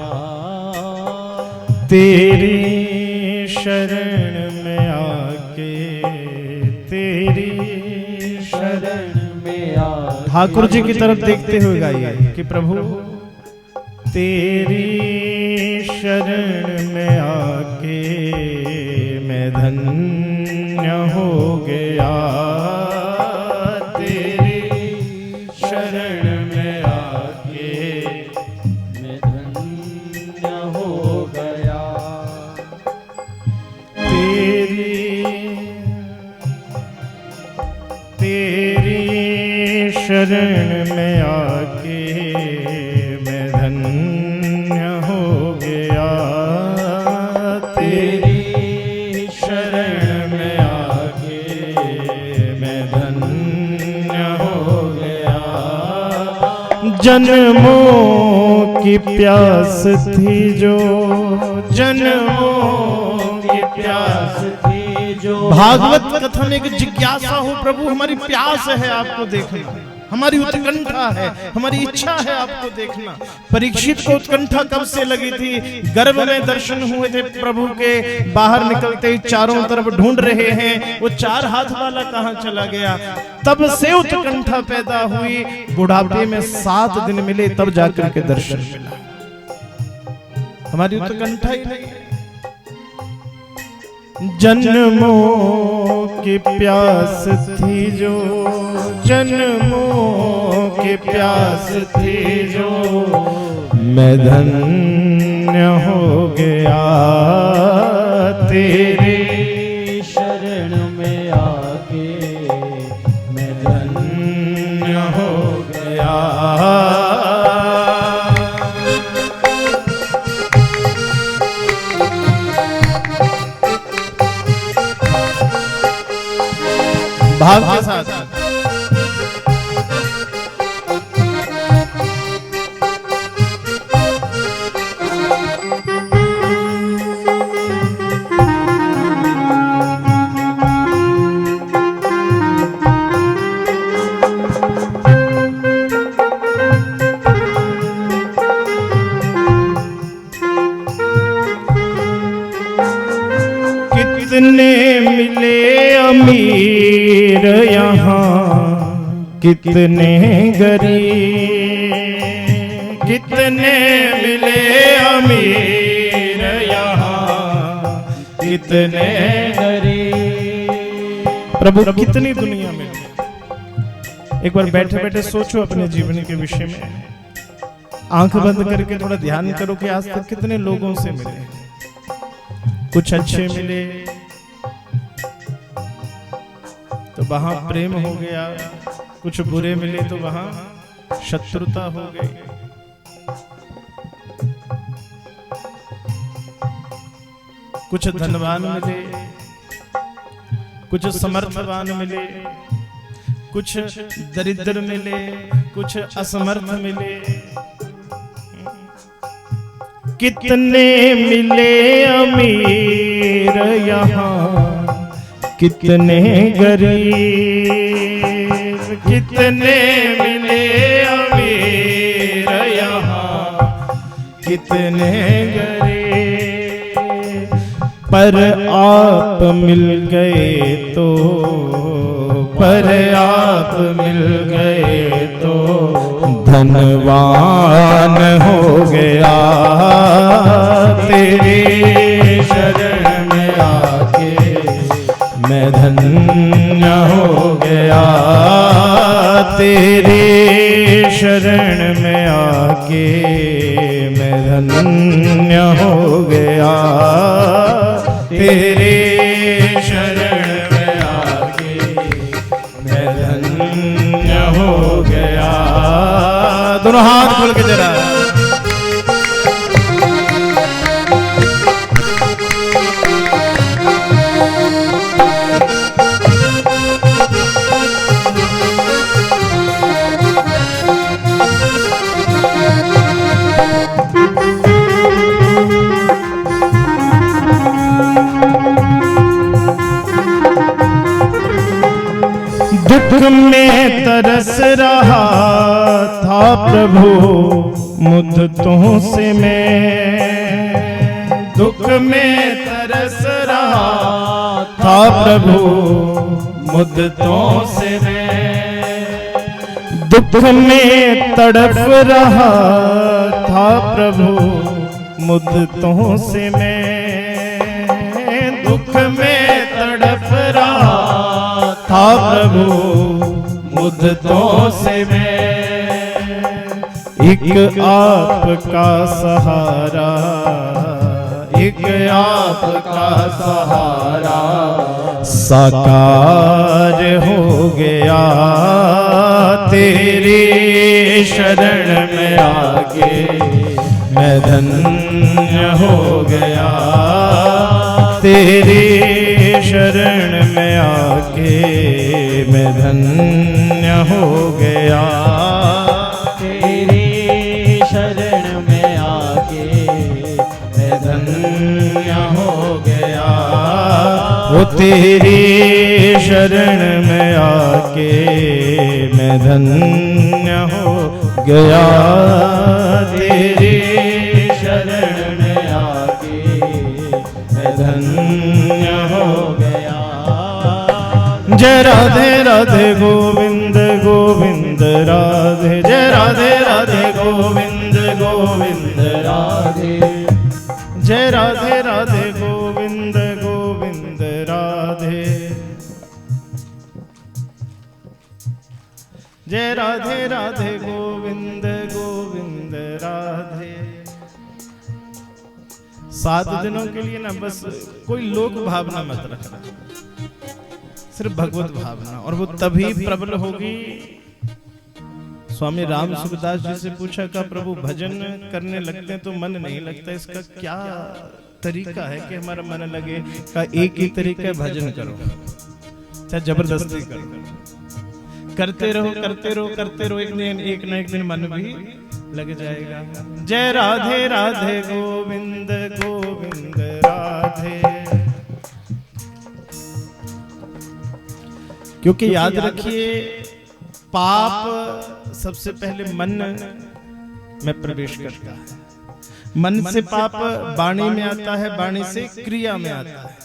Speaker 1: तेरी शरण में आके, तेरी शरण में आके। ठाकुर जी की तरफ देखते हुए गाइए कि प्रभु तेरी शरण में आके मैं धन्य हो गया, तेरी शरण में आके मैं धन्य हो गया, तेरी शरण में आके मैं धन्य हो गया, तेरी शरण में आके मैं धन्य हो गया। जन्मों की प्यास थी जो, जन्मों की प्यास थी जो, भागवत कथा में एक जिज्ञासा हो प्रभु हमारी प्यास है आपको देखना, हमारी उत्कंठा है, हमारी इच्छा है आपको देखना। परीक्षित को उत्कंठा कब से लगी थी? गर्भ में दर्शन हुए थे प्रभु के, बाहर निकलते ही चारों तरफ ढूंढ रहे हैं वो 4 हाथ वाला कहां चला गया। तब से उत्कंठा पैदा हुई, बुढ़ापे में 7 दिन मिले तब जाकर के दर्शन मिला। हमारी उत्कंठा ही नहीं है। जन्मों की प्यास थी जो, जन्मों की प्यास थी जो, मैं धन्य हो गया, तेरी शरण में आके मैं धन्य हो गया। भाव के साथ कितने मिले अमीर यहाँ, कितने गरीब, कितने मिले अमीर यहाँ, कितने
Speaker 2: गरीब।
Speaker 1: प्रभु कितनी दुनिया में। एक बार बैठे बैठे सोचो अपने जीवन के विषय में, आंख बंद करके थोड़ा ध्यान करो कि आज तक कितने लोगों से मिले। कुछ अच्छे मिले तो वहां प्रेम हो गया, कुछ बुरे मिले तो वहां शत्रुता हो गई। कुछ धनवान मिले, कुछ समर्थवान मिले, कुछ दरिद्र मिले, कुछ असमर्थ मिले। कितने मिले अमीर यहाँ, कितने गरीब। कितने मिले अमीर यहाँ, कितने गरीब। पर आप मिल गए तो, पर आप मिल गए तो धनवान हो गया। तेरी शरण में आके मैं धन्य हो गया। तेरी शरण में आके मैं धन्य हो गया। तेरी शरण में आके मैं धन्य हो गया। दोनों हाथ खोल के जरा। दुख में तरस रहा था प्रभु मुद्दतों से मैं। दुख में तरस रहा था प्रभु मुद्दतों से मैं। दुख में तड़प रहा था प्रभु मुद्दतों से मैं। दुख में तड़प रहा था प्रभु मुद्दतों से मैं। एक आपका सहारा, एक आपका सहारा साकार हो गया। तेरी शरण में आके मैं धन्य हो गया। तेरी शरण में आके मैं धन्य हो गया।
Speaker 2: तेरी शरण में आके मैं धन्य हो गया।
Speaker 1: वो तेरी शरण में आके मैं धन्य हो गया। तेरी शरण में आके मैं धन्य हो गया। जय राधे राधे गोविंद गोविंद राधे। जय राधे राधे गोविंद गोविंद राधे। जय राधे राधे गोविंद गोविंद राधे। जय राधे राधे गोविंद गोविंद राधे। 7 दिनों के लिए ना बस कोई लोक भावना मत रखना, सिर्फ भगवत भावना। और वो तभी प्रबल होगी। स्वामी राम सुखदास जी से पूछा का प्रभु भजन करने लगते हैं तो मन नहीं लगता, इसका क्या तरीका है कि हमारा मन लगे? का एक ही तरीका है, भजन करो, चाहे जबरदस्ती करो, करते रहो करते रहो करते रहो, एक न एक दिन मन भी लग जाएगा। जय राधे राधे गोविंद गोविंद राधे। क्योंकि याद रखिए पाप सबसे पहले मन में प्रवेश करता है। मन से पाप वाणी में आता है, वाणी से क्रिया में आता है।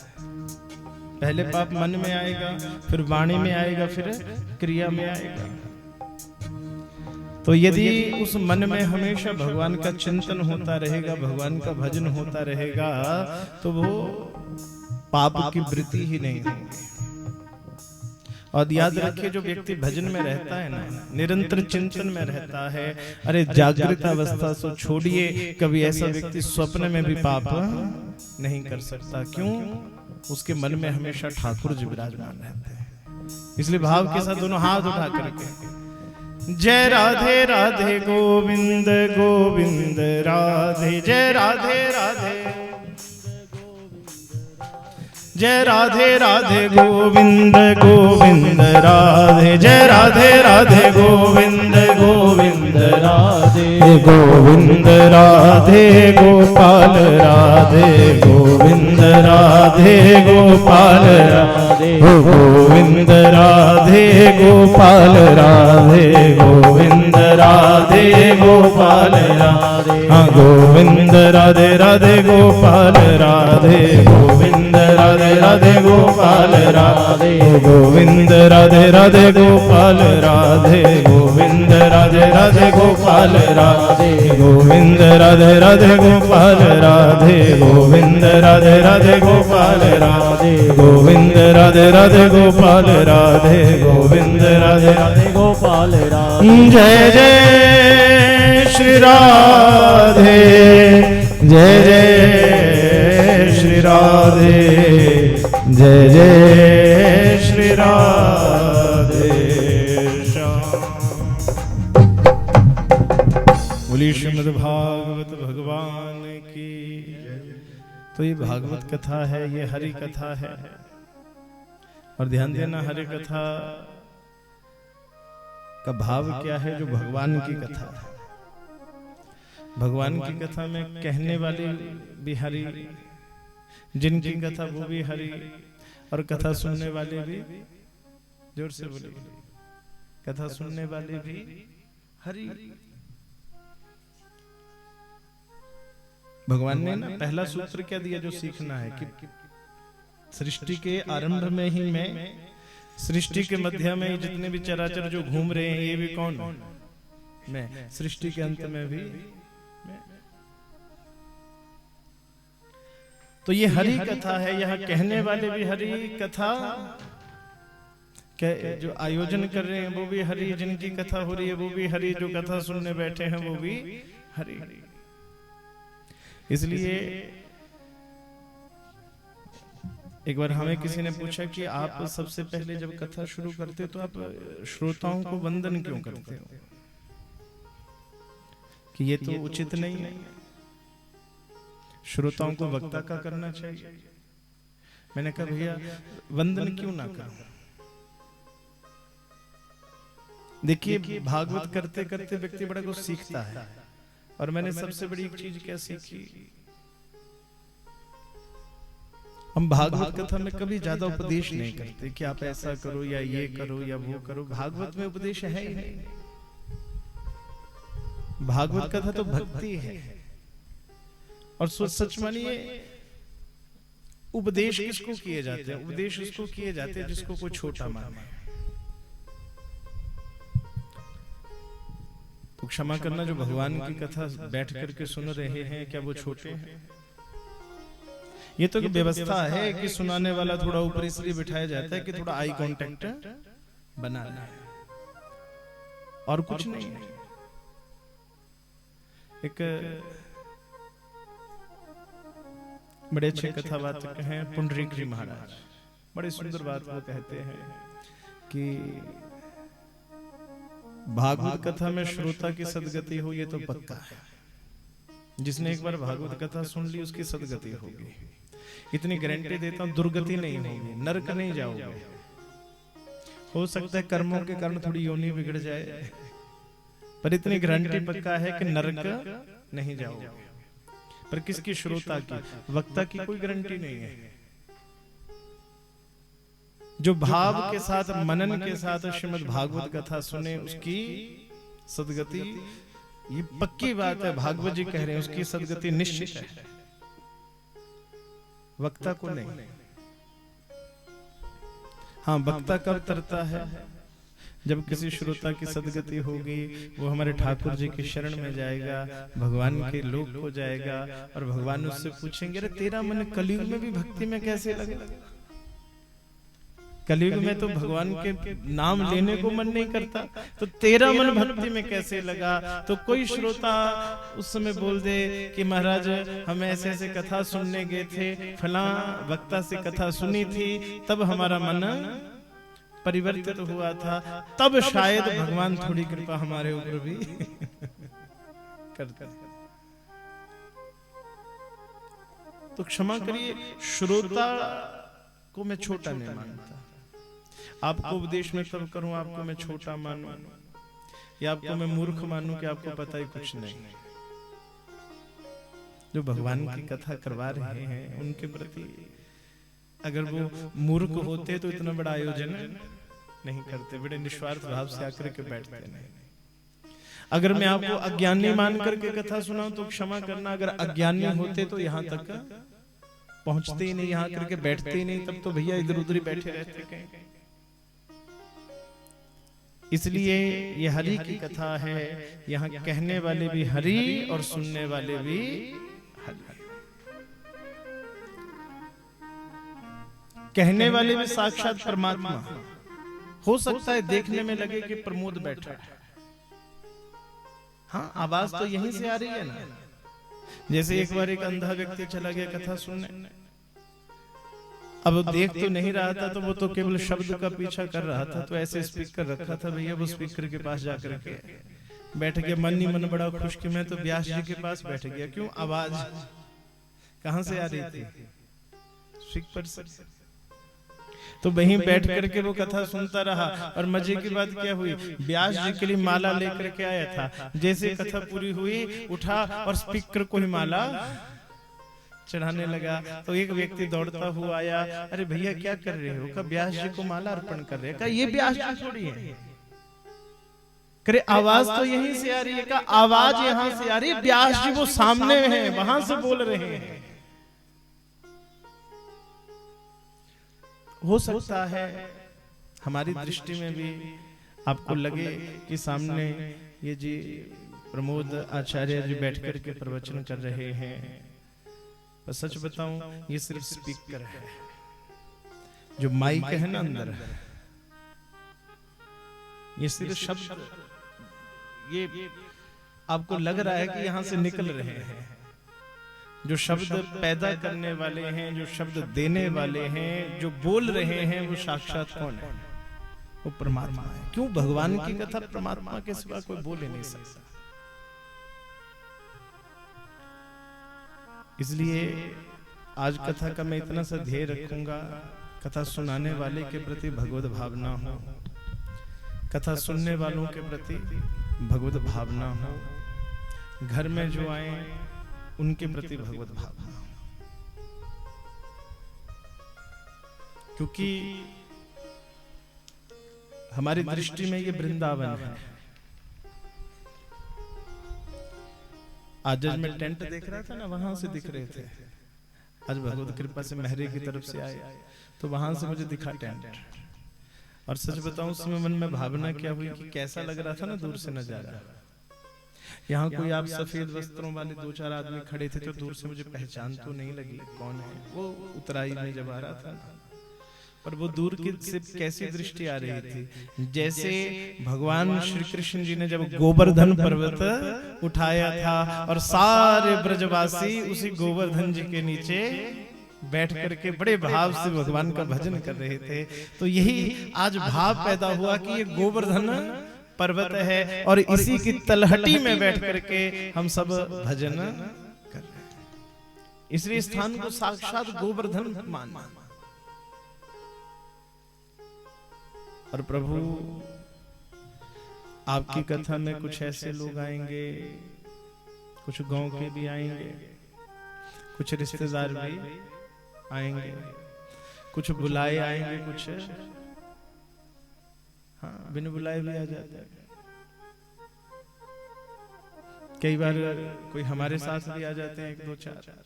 Speaker 1: पहले पाप मन में आएगा, फिर वाणी में आएगा, फिर क्रिया में आएगा। तो यदि उस मन में हमेशा भगवान का चिंतन होता रहेगा, भगवान का भजन होता रहेगा, तो वो पाप की वृत्ति ही नहीं होगी। और याद रखिए, जो व्यक्ति भजन में रहता है ना, निरंतर चिंतन में रहता है, अरे जागृत अवस्था से छोड़िए, कभी ऐसा व्यक्ति स्वप्न में भी पाप नहीं कर सकता। क्यों? उसके मन में हमेशा ठाकुर जी विराजमान रहते हैं। इसलिए भाव के साथ दोनों हाथ उठा करके जय राधे राधे गोविंद गोविंद राधे, जय राधे राधे, जय राधे राधे गोविंद गोविंद राधे, जय राधे राधे गोविंद गोविंद राधे, गोविंद राधे गोपाल राधे, गोविंद राधे गोपाल राधे, गोविंद राधे गोपाल राधे, गोविंद राधे गोपाल राधे, हाँ गोविंद राधे राधे गोपाल राधे, गोविंद राधे राधे गोपाल राधे, गोविंद राधे राधे गोपाल राधे, गोविंद राधे राधे गोपाल राधे, गोविंद राधे राधे गोपाल राधे, गोविंद राधे राधे गोपाल राधे, गोविंद राधे राधे गोपाल राधे, गोविंद राधे राधे गोपाल राधे। जय जय श्री राधे, जय जय श्री राधे, जय जय श्री राधे श्याम। बोलिए श्रीमद् भागवत भगवान की। तो ये भागवत कथा है, ये हरि कथा है। और ध्यान देना, हरि कथा का भाव क्या है? जो भगवान की कथा है। भगवान की कथा में कहने वाले भी हरि, जिनकी कथा वो भी हरि, और कथा सुनने वाले भी, जोर से बोलिए, कथा सुनने वाले भी हरि। भगवान ने ना पहला सूत्र क्या दिया जो सीखना है कि सृष्टि के आरंभ में ही मैं, सृष्टि के मध्य में जितने भी चराचर जो घूम रहे हैं ये भी कौन? मैं। सृष्टि के अंत में भी मैं। तो ये हरि कथा है। यहाँ कहने वाले भी हरि, कथा जो आयोजन कर रहे हैं वो भी हरि, जिनकी कथा हो रही है वो भी हरि, जो कथा सुनने बैठे हैं वो भी हरि। इसलिए एक बार हमें किसी ने पूछा कि आप सबसे पहले जब कथा शुरू करते तो आप श्रोताओं को वंदन क्यों करते हो, कि ये तो उचित नहीं है, श्रोताओं को वक्ता का करना चाहिए। मैंने कहा भैया वंदन क्यों ना करूं? देखिए भागवत करते करते व्यक्ति बड़ा कुछ सीखता है। और मैंने सबसे बड़ी एक चीज क्या सीखी, हम भागवत कथा में कभी ज्यादा उपदेश नहीं करते कि आप ऐसा करो या ये करो या वो करो। भागवत में उपदेश है ही नहीं। भागवत कथा तो भक्ति है। और सच मानिए उपदेश किसको किए जाते हैं? उपदेश उसको किए जाते हैं जिसको कोई छोटा माने। तो क्षमा करना, जो भगवान की कथा बैठ करके सुन रहे हैं, क्या वो छोटे हैं? ये तो व्यवस्था है कि सुनाने वाला थोड़ा ऊपर इसलिए बिठाया जाता है कि थोड़ा आई कांटेक्ट बनाना है, और कुछ नहीं है। एक बड़े अच्छे कथावाचक हैं पुंडरीक जी महाराज, बड़ी सुंदर बात वो कहते हैं कि भागवत कथा में श्रोता की सदगति हो ये तो पक्का है। जिसने एक बार भागवत कथा सुन ली उसकी सदगति होगी। इतनी गारंटी देता हूं, दुर्गति नहीं होगी, नरक नहीं जाओगे। हो सकता है कर्मों के कारण थोड़ी योनि बिगड़ जाए, पर इतनी गारंटी पक्का है कि नरक नहीं जाओगे। पर किसकी? श्रोता की। वक्ता की कोई गारंटी नहीं है। जो भाव के साथ, मनन के साथ श्रीमद् भागवत कथा सुने उसकी सदगति, ये पक्की बात है। भागवत जी कह रहे हैं उसकी सदगति निश्चित है, वक्ता को नहीं। हाँ, वक्ता कब तरता है? जब किसी श्रोता की सदगति होगी वो हमारे ठाकुर जी की शरण में जाएगा, भगवान के लोक हो जाएगा, और भगवान उससे पूछेंगे अरे तेरा मन कलयुग में भी भक्ति में कैसे लगा? कलयुग में तो भगवान के नाम लेने को मन नहीं करता, तो तेरा मन भक्ति में कैसे लगा? तो कोई श्रोता उस समय बोल दे कि महाराज हम ऐसे ऐसे कथा सुनने गए थे, फला वक्ता से कथा सुनी थी, तब हमारा मन परिवर्तित हुआ था, तब शायद भगवान थोड़ी कृपा हमारे ऊपर भी करते। तो क्षमा करिए, श्रोता को मैं छोटा नहीं मानता। आपको उपदेश में तब करूं आपको मैं छोटा मानूं, या आपको मैं मूर्ख मानूं कि आपको पता ही कुछ नहीं। जो भगवान की कथा करवा रहे हैं उनके प्रति अगर वो मूर्ख होते तो इतना बड़ा आयोजन नहीं करते, बड़े निस्वार्थ भाव से आकर के बैठते नहीं। अगर मैं आपको अज्ञानी मान करके कथा सुनाऊं तो क्षमा करना, अगर अज्ञानी होते तो यहाँ तक पहुंचते ही नहीं, यहाँ करके बैठते ही नहीं, तब तो भैया इधर उधर ही बैठे रहते कहीं। इसलिए ये हरि की कथा है, यहाँ कहने वाले भी हरि और सुनने वाले भी हरि। कहने वाले भी साक्षात परमात्मा। हो सकता है देखने में लगे कि प्रमोद बैठा है, हाँ आवाज तो यहीं से आ रही है ना। जैसे एक बार एक अंधा व्यक्ति चला गया कथा सुनने, अब वो देख तो नहीं रहा था, तो वो तो केवल शब्द का पीछा कर रहा था, तो ऐसे स्पीकर रखा था भैया, वो स्पीकर के पास जाकर के बैठ गया। मन ही मन बड़ा खुश कि मैं तो व्यास जी के पास बैठ गया। क्यों? आवाज कहां से आ रही थी? स्पीकर से। तो वहीं बैठ करके वो कथा सुनता रहा। और मजे की बात क्या हुई, व्यास जी के लिए माला लेकर के आया था। जैसे कथा पूरी हुई उठा और स्पीकर को ही माला चढ़ाने लगा। तो एक व्यक्ति दौड़ता हुआ आया, अरे भैया क्या कर रहे हो? कहा व्यास जी को माला अर्पण कर रहे हैं। कहा ये व्यास जी थोड़ी है। करे आवाज तो यहीं से आ रही है। कहा आवाज यहां से आ रही है, व्यास जी वो सामने हैं, वहां से बोल रहे हैं। हो सकता है हमारी दृष्टि में भी आपको लगे कि सामने ये जी प्रमोद आचार्य जी बैठ करके प्रवचन कर रहे हैं, पर सच बताऊं ये सिर्फ स्पीकर है। जो माइक है ना अंदर, ये सिर्फ शब्द, ये आपको लग रहा है कि यहां से निकल रहे हैं। जो शब्द पैदा करने वाले हैं, जो शब्द देने वाले हैं, जो बोल रहे हैं, वो साक्षात कौन है? वो परमात्मा है। क्यों? भगवान की कथा परमात्मा के सिवा कोई बोल ही नहीं सकता। इसलिए आज कथा का मैं इतना सा ध्येय रखूंगा, कथा सुनाने वाले के प्रति भगवत भावना हो, कथा सुनने वालों के प्रति भगवत भावना हो, घर में जो आए उनके प्रति भगवत भावना हो। क्योंकि हमारी दृष्टि में ये वृंदावन है। आज मैं टेंट देख रहा था ना, वहां से दिख रहे थे। आज भगवत कृपा से महरे की तरफ से आए तो वहां से मुझे दिखा टेंट। और सच बताऊं उस समय मन में भावना क्या हुई कि कैसा लग रहा था ना दूर से नजारा। यहाँ कोई आप सफेद वस्त्रों वाले 2-4 आदमी खड़े थे, तो दूर से मुझे पहचान तो नहीं लगी कौन है वो। उतराई में जब आ रहा था ना, पर वो दूर की से कैसी दृष्टि आ रही थी, जैसे भगवान श्री कृष्ण जी ने जब गोवर्धन पर्वत उठाया था और सारे ब्रजवासी उसी गोवर्धन जी के नीचे बैठ करके बड़े भाव से भगवान का भजन कर रहे थे। तो यही आज भाव पैदा हुआ कि ये गोवर्धन पर्वत है और इसी की तलहटी में बैठ करके हम सब भजन कर रहे हैं। इसलिए स्थान को साक्षात गोवर्धन माना। और प्रभु आपकी कथा में कुछ ऐसे लोग आएंगे, कुछ गांव के भी आएंगे, कुछ रिश्तेदार भी आएंगे, कुछ बुलाए आएंगे, कुछ हाँ बिन बुलाए भी आ जाते हैं। कई बार कोई हमारे साथ भी आ जाते हैं, 1-2-4।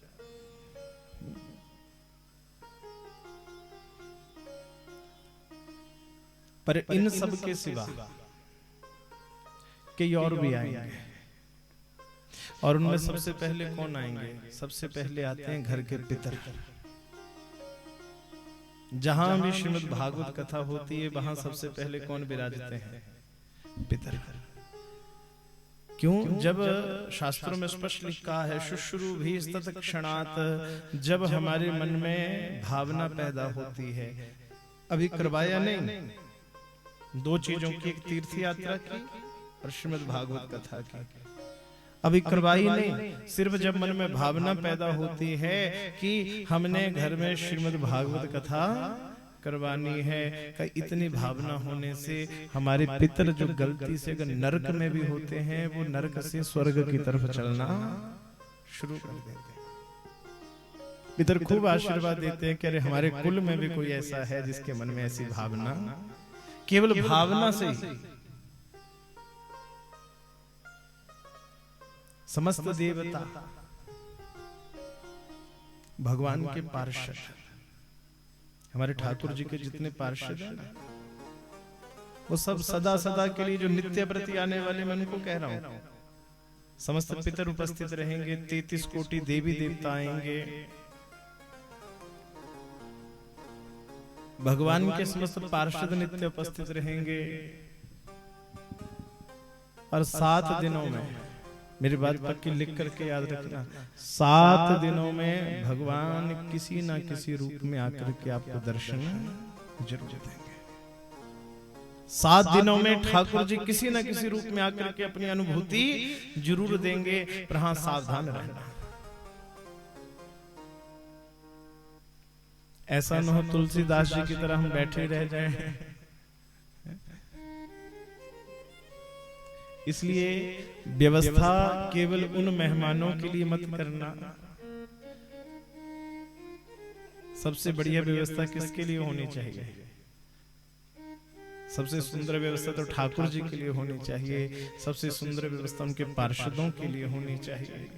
Speaker 1: पर इन सब के सिवा कई और भी आएंगे, और उनमें सबसे पहले कौन आएंगे? सबसे पहले आते हैं घर के पितर। जहां भी श्रीमद् भागवत कथा होती है वहां सबसे पहले कौन विराजते हैं? पितर। क्यों? जब शास्त्रों में स्पष्ट लिखा है शुश्रूभिस्तत क्षणात, जब हमारे मन में भावना पैदा होती है। अभी करवाया नहीं, दो चीजों की, एक तीर्थ यात्रा की और श्रीमद् भागवत कथा की। अभी करवाई नहीं, सिर्फ जब मन में भावना पैदा होती है कि हमने घर में श्रीमद् भागवत कथा करवानी है, का इतनी भावना होने से हमारे पितर जो गलती से अगर नरक में भी होते हैं वो नरक से स्वर्ग की तरफ चलना शुरू कर देते हैं। पितर खूब आशीर्वाद देते हैं कि अरे हमारे कुल में भी कोई ऐसा है जिसके मन में ऐसी भावना, केवल भावना से ही समस्त देवता भगवान के पार्षद, हमारे ठाकुर जी के जितने पार्षद हैं वो सब सदा सदा के लिए जो नित्य प्रति आने वाले, मैं उनको कह रहा हूं, समस्त पितर उपस्थित रहेंगे, 33 कोटि देवी देवता आएंगे, भगवान के समस्त पार्षद नित्य उपस्थित रहेंगे। और 7 दिनों में, मेरी बात पक्की लिख करके याद रखना, 7 दिनों में भगवान किसी ना किसी रूप में आकर के आपको दर्शन जरूर देंगे। 7 दिनों में ठाकुर जी किसी ना किसी रूप में आकर के अपनी अनुभूति जरूर देंगे। पर हाँ, सावधान रहना, ऐसा न हो तुलसीदास जी की तरह हम बैठे रह जाएं। इसलिए व्यवस्था केवल उन मेहमानों के लिए मत करना। सबसे बढ़िया व्यवस्था किसके लिए होनी चाहिए? सबसे सुंदर व्यवस्था तो ठाकुर जी के लिए होनी चाहिए, सबसे सुंदर व्यवस्था उनके पार्षदों के लिए होनी चाहिए।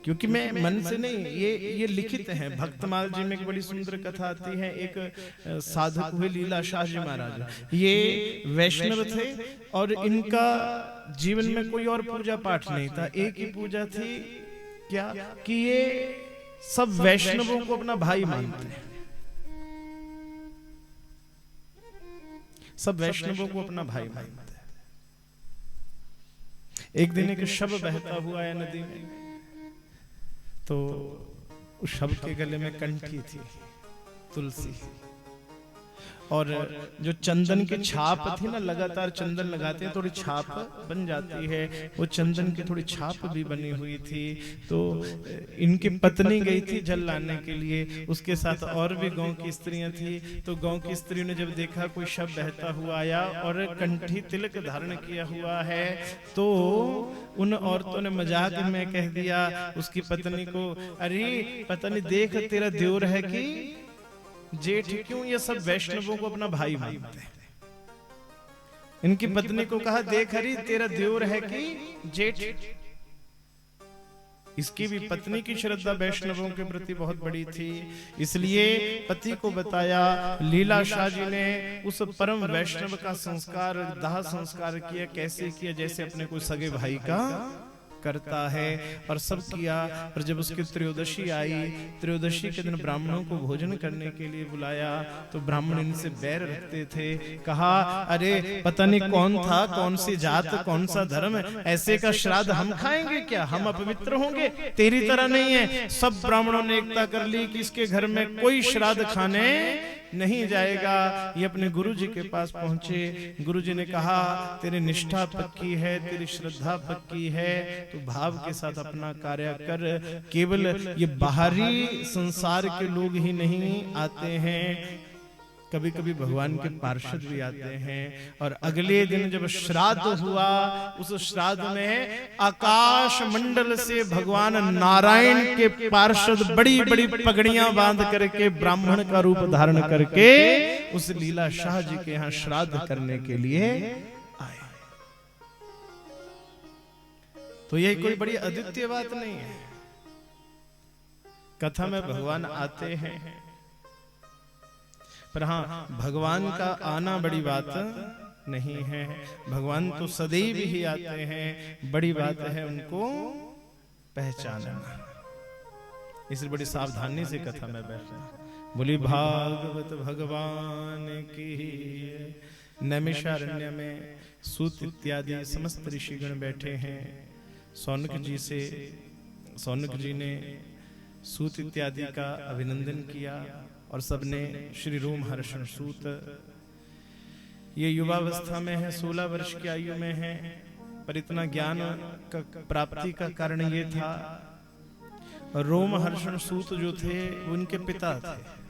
Speaker 1: क्योंकि मैं मन से नहीं, ये लिखित है। भक्तमाल जी में एक बड़ी सुंदर कथा आती है। एक साधक हुए लीला शाह जी महाराज, ये वैष्णव थे और इनका जीवन में कोई और पूजा पाठ नहीं था, एक ही पूजा थी, क्या कि ये सब वैष्णवों को अपना भाई मानते हैं, सब वैष्णवों को अपना भाई मानते हैं। एक दिन एक शव बहता हुआ है नदी में, तो उस शव के गले में कंठी थी, तुलसी, और जो चंदन की छाप थी ना, लगातार चंदन लगाते हैं थोड़ी छाप बन जाती है, वो चंदन की थोड़ी छाप भी बनी हुई थी। तो इनकी पत्नी गई थी जल लाने के लिए, उसके साथ और भी गांव की स्त्रियां थी। तो गांव की स्त्रियों ने जब देखा कोई शव बहता हुआ आया और कंठी तिलक धारण किया हुआ है, तो उन औरतों ने मजाक में कह दिया उसकी पत्नी को, अरे पत्नी देख तेरा देवर है कि जेठ, क्यों ये सब वैष्णवों को अपना भाई मानते हैं। इनकी पत्नी को कहा, देख हरी तेरा देवर है कि जेठ। इसकी भी पत्नी की श्रद्धा वैष्णवों के प्रति बहुत बड़ी थी, इसलिए पति को बताया। लीला शाह जी ने उस परम वैष्णव का संस्कार, दाह संस्कार किया। कैसे किया? जैसे अपने कोई सगे भाई का करता है, और सब किया। और जब उसकी त्रयोदशी आई, त्रयोदशी के दिन ब्राह्मणों को भोजन करने के लिए बुलाया, तो ब्राह्मण इनसे बैर रखते थे। कहा, अरे पता नहीं कौन था, कौन सी जात, कौन सा धर्म, ऐसे का श्राद्ध हम खाएंगे क्या? हम अपवित्र होंगे? तेरी तरह नहीं है। सब ब्राह्मणों ने एकता कर ली कि इसके घर में कोई श्राद्ध खाने नहीं जाएगा। ये अपने गुरुजी के पास पहुंचे। गुरुजी ने कहा, तेरी निष्ठा पक्की है, तेरी श्रद्धा पक्की है, तो भाव के साथ अपना कार्य कर। केवल ये बाहरी संसार के लोग ही नहीं आते हैं, कभी कभी भगवान के पार्षद भी आते हैं। और अगले दिन जब श्राद्ध हुआ, उस श्राद्ध में आकाश मंडल से भगवान नारायण के पार्षद बड़ी बड़ी पगड़ियां बांध करके ब्राह्मण का रूप धारण करके उस लीला शाह जी के यहाँ श्राद्ध करने के लिए आए। तो यह कोई बड़ी अद्वितीय बात नहीं है। कथा में भगवान आते हैं, पर हाँ, भगवान का आना बड़ी बात नहीं है, भगवान तो सदैव ही आते हैं, बड़ी बात है उनको पहचानना। इसलिए बड़ी सावधानी से कथा में बैठ रहे। बोली भागवत भगवान की। नैमिषारण्य में सूत इत्यादि समस्त ऋषिगण बैठे हैं। सौनक जी ने सूत इत्यादि का अभिनंदन किया और सबने श्री रोमहर्षण सूत, ये युवावस्था में है, 16 वर्ष की आयु में है, पर इतना ज्ञान का प्राप्ति का कारण ये था, रोमहर्षण सूत जो थे उनके पिता थे।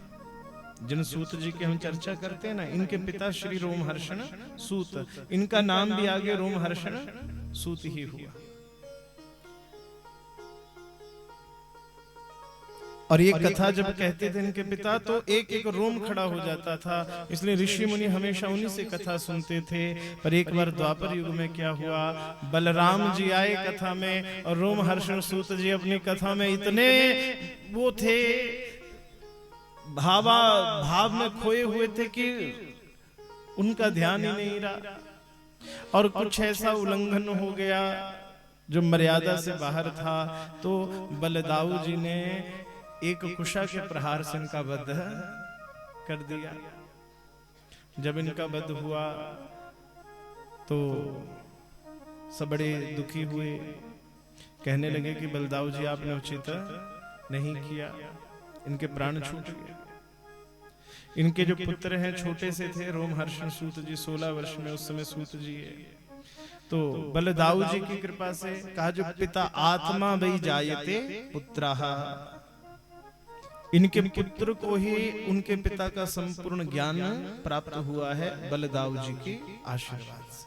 Speaker 1: जिन सूत जी की हम चर्चा करते हैं ना, इनके पिता श्री रोमहर्षण सूत, इनका नाम भी आगे रोमहर्षण सूत ही हुआ। और ये कथा जब कहते थे इनके पिता, तो एक एक रोम खड़ा हो जाता था, इसलिए ऋषि मुनि हमेशा उन्हीं से कथा सुनते थे। पर एक बार द्वापर युग में क्या हुआ, बलराम जी आए कथा में, और रोमहर्षण सूत जी अपनी कथा में इतने वो थे, भाव में खोए हुए थे कि उनका ध्यान ही नहीं रहा, और कुछ ऐसा उल्लंघन हो गया जो मर्यादा से बाहर था। तो बलदाऊ जी ने एक कुशा के प्रहार से इनका वध कर दिया। जब इनका वध हुआ तो सब बड़े दुखी हुए, कहने लगे कि बलदाऊ जी आपने उचित नहीं किया, इनके प्राण छूट गए। इनके जो पुत्र हैं छोटे से थे, रोमहर्षण सूत जी 16 वर्ष में उस समय सूत जी है। तो बलदाऊ जी की कृपा से कहा, जो पिता आत्मा वही जायते पुत्राः, इनके पुत्र को ही उनके पिता का संपूर्ण ज्ञान प्राप्त हुआ है बलदाऊ जी के आशीर्वाद से।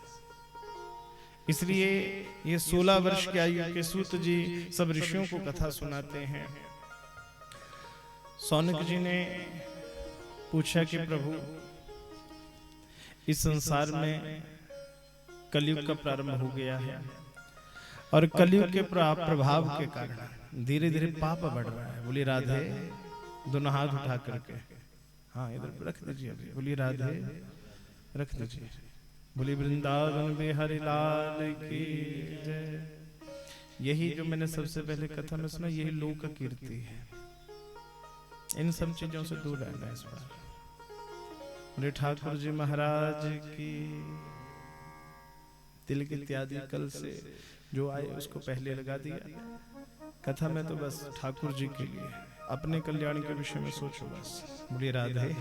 Speaker 1: इसलिए ये 16 वर्ष के आयु के सूत जी सब ऋषियों को कथा सुनाते हैं। सौनक जी ने पूछा कि प्रभु, इस संसार में कलयुग का प्रारंभ हो गया है, और कलयुग के प्रभाव के कारण धीरे धीरे पाप बढ़ रहा है। बोली राधे, दोनों हाथ उठा करके, हाँ इधर रख दीजिए अभी, बोली राधे रख दीजिए, बोली वृंदावन बिहारी लाल की जय। यही जो मैंने सबसे पहले कथा में सुना, यही लोक कीर्ति है। इन सब चीजों से दूर रहना इस बार। बोले ठाकुर जी महाराज की। तिलक इत्यादि कल से जो आए उसको पहले लगा दिया। कथा में तो बस ठाकुर जी के लिए, अपने कल्याण के विषय में सोचो बस। बोलिए राधे।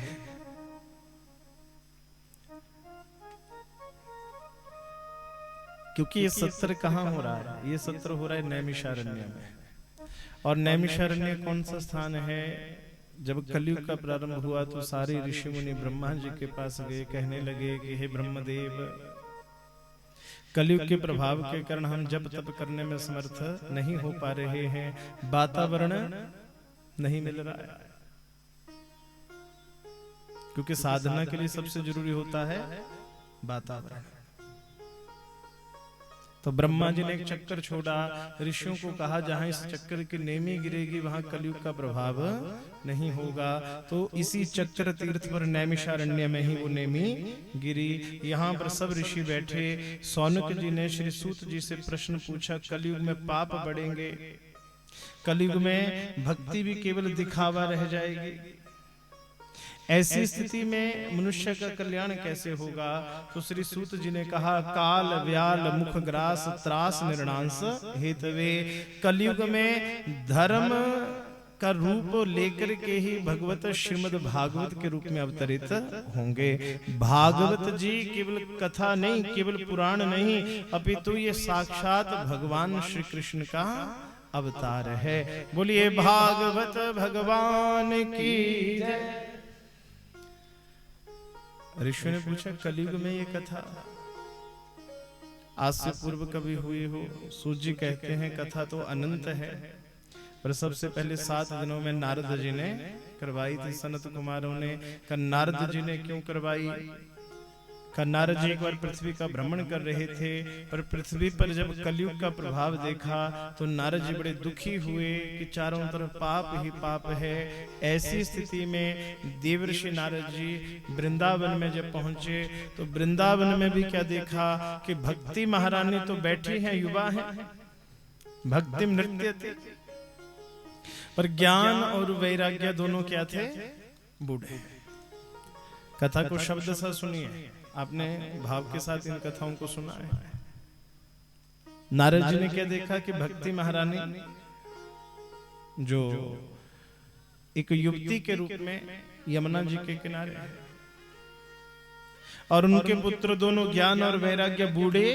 Speaker 1: क्योंकि ये सत्र कहाँ हो रहा है, ये सत्र हो रहा है नैमिषारण्य में। और नैमिषारण्य कौन सा स्थान है? जब कलयुग का प्रारंभ हुआ तो सारे ऋषि मुनि ब्रह्मा जी के पास गए, कहने लगे कि हे ब्रह्मदेव, कलयुग के प्रभाव के कारण हम जप तप करने में समर्थ नहीं हो पा रहे हैं, वातावरण नहीं मिल रहा है। क्योंकि साधना के लिए सबसे जरूरी होता है वातावरण। तो ब्रह्मा जी ने एक चक्कर छोड़ा, ऋषियों को कहा जहां इस चक्कर की नेमी गिरेगी वहां कलयुग का प्रभाव नहीं होगा। तो इसी चक्कर तीर्थ पर नैमिषारण्य में ही वो नेमी गिरी। यहाँ पर सब ऋषि बैठे। सौनक जी ने श्री सूत जी से प्रश्न पूछा, कलयुग में पाप बढ़ेंगे, कलयुग में भक्ति भी केवल दिखावा रह जाएगी, ऐसी स्थिति में मनुष्य का कल्याण कैसे होगा? तो श्री सूत जी ने कहा, काल व्याल मुख ग्रास त्रास निर्णांस हेतवे, कलयुग में धर्म का रूप लेकर के ही भगवत श्रीमद् भागवत के रूप में अवतरित होंगे। भागवत जी केवल कथा नहीं, केवल पुराण नहीं, अपितु ये साक्षात भगवान श्री कृष्ण का अवतार है। बोलिए भागवत भगवान की जय। ऋषि ने पूछा, कलयुग में ये कथा आज से पूर्व कभी हुई हो? सूत जी कहते हैं कथा तो अनंत है, पर सबसे पहले 7 दिनों में नारद जी ने करवाई थी। सनत कुमारों ने, नारद जी ने क्यों करवाई? नारद जी एक बार पृथ्वी का भ्रमण कर रहे थे, पर पृथ्वी पर जब कलयुग का प्रभाव देखा तो नारद जी बड़े दुखी हुए कि चारों तरफ पाप ही पाप है। ऐसी स्थिति में देवर्षि नारद जी वृंदावन में जब पहुंचे तो वृंदावन में भी क्या देखा कि भक्ति महारानी तो बैठी हैं, युवा है, भक्ति नृत्य थे, पर ज्ञान और वैराग्य दोनों क्या थे, बूढ़े। कथा को शब्द सा सुनिए, आपने भाव के साथ इन कथाओं को सुना है। नारद जी ने क्या देखा कि भक्ति महारानी जो एक युवती के रूप में यमुना जी के किनारे है और उनके पुत्र दोनों ज्ञान और वैराग्य बूढ़े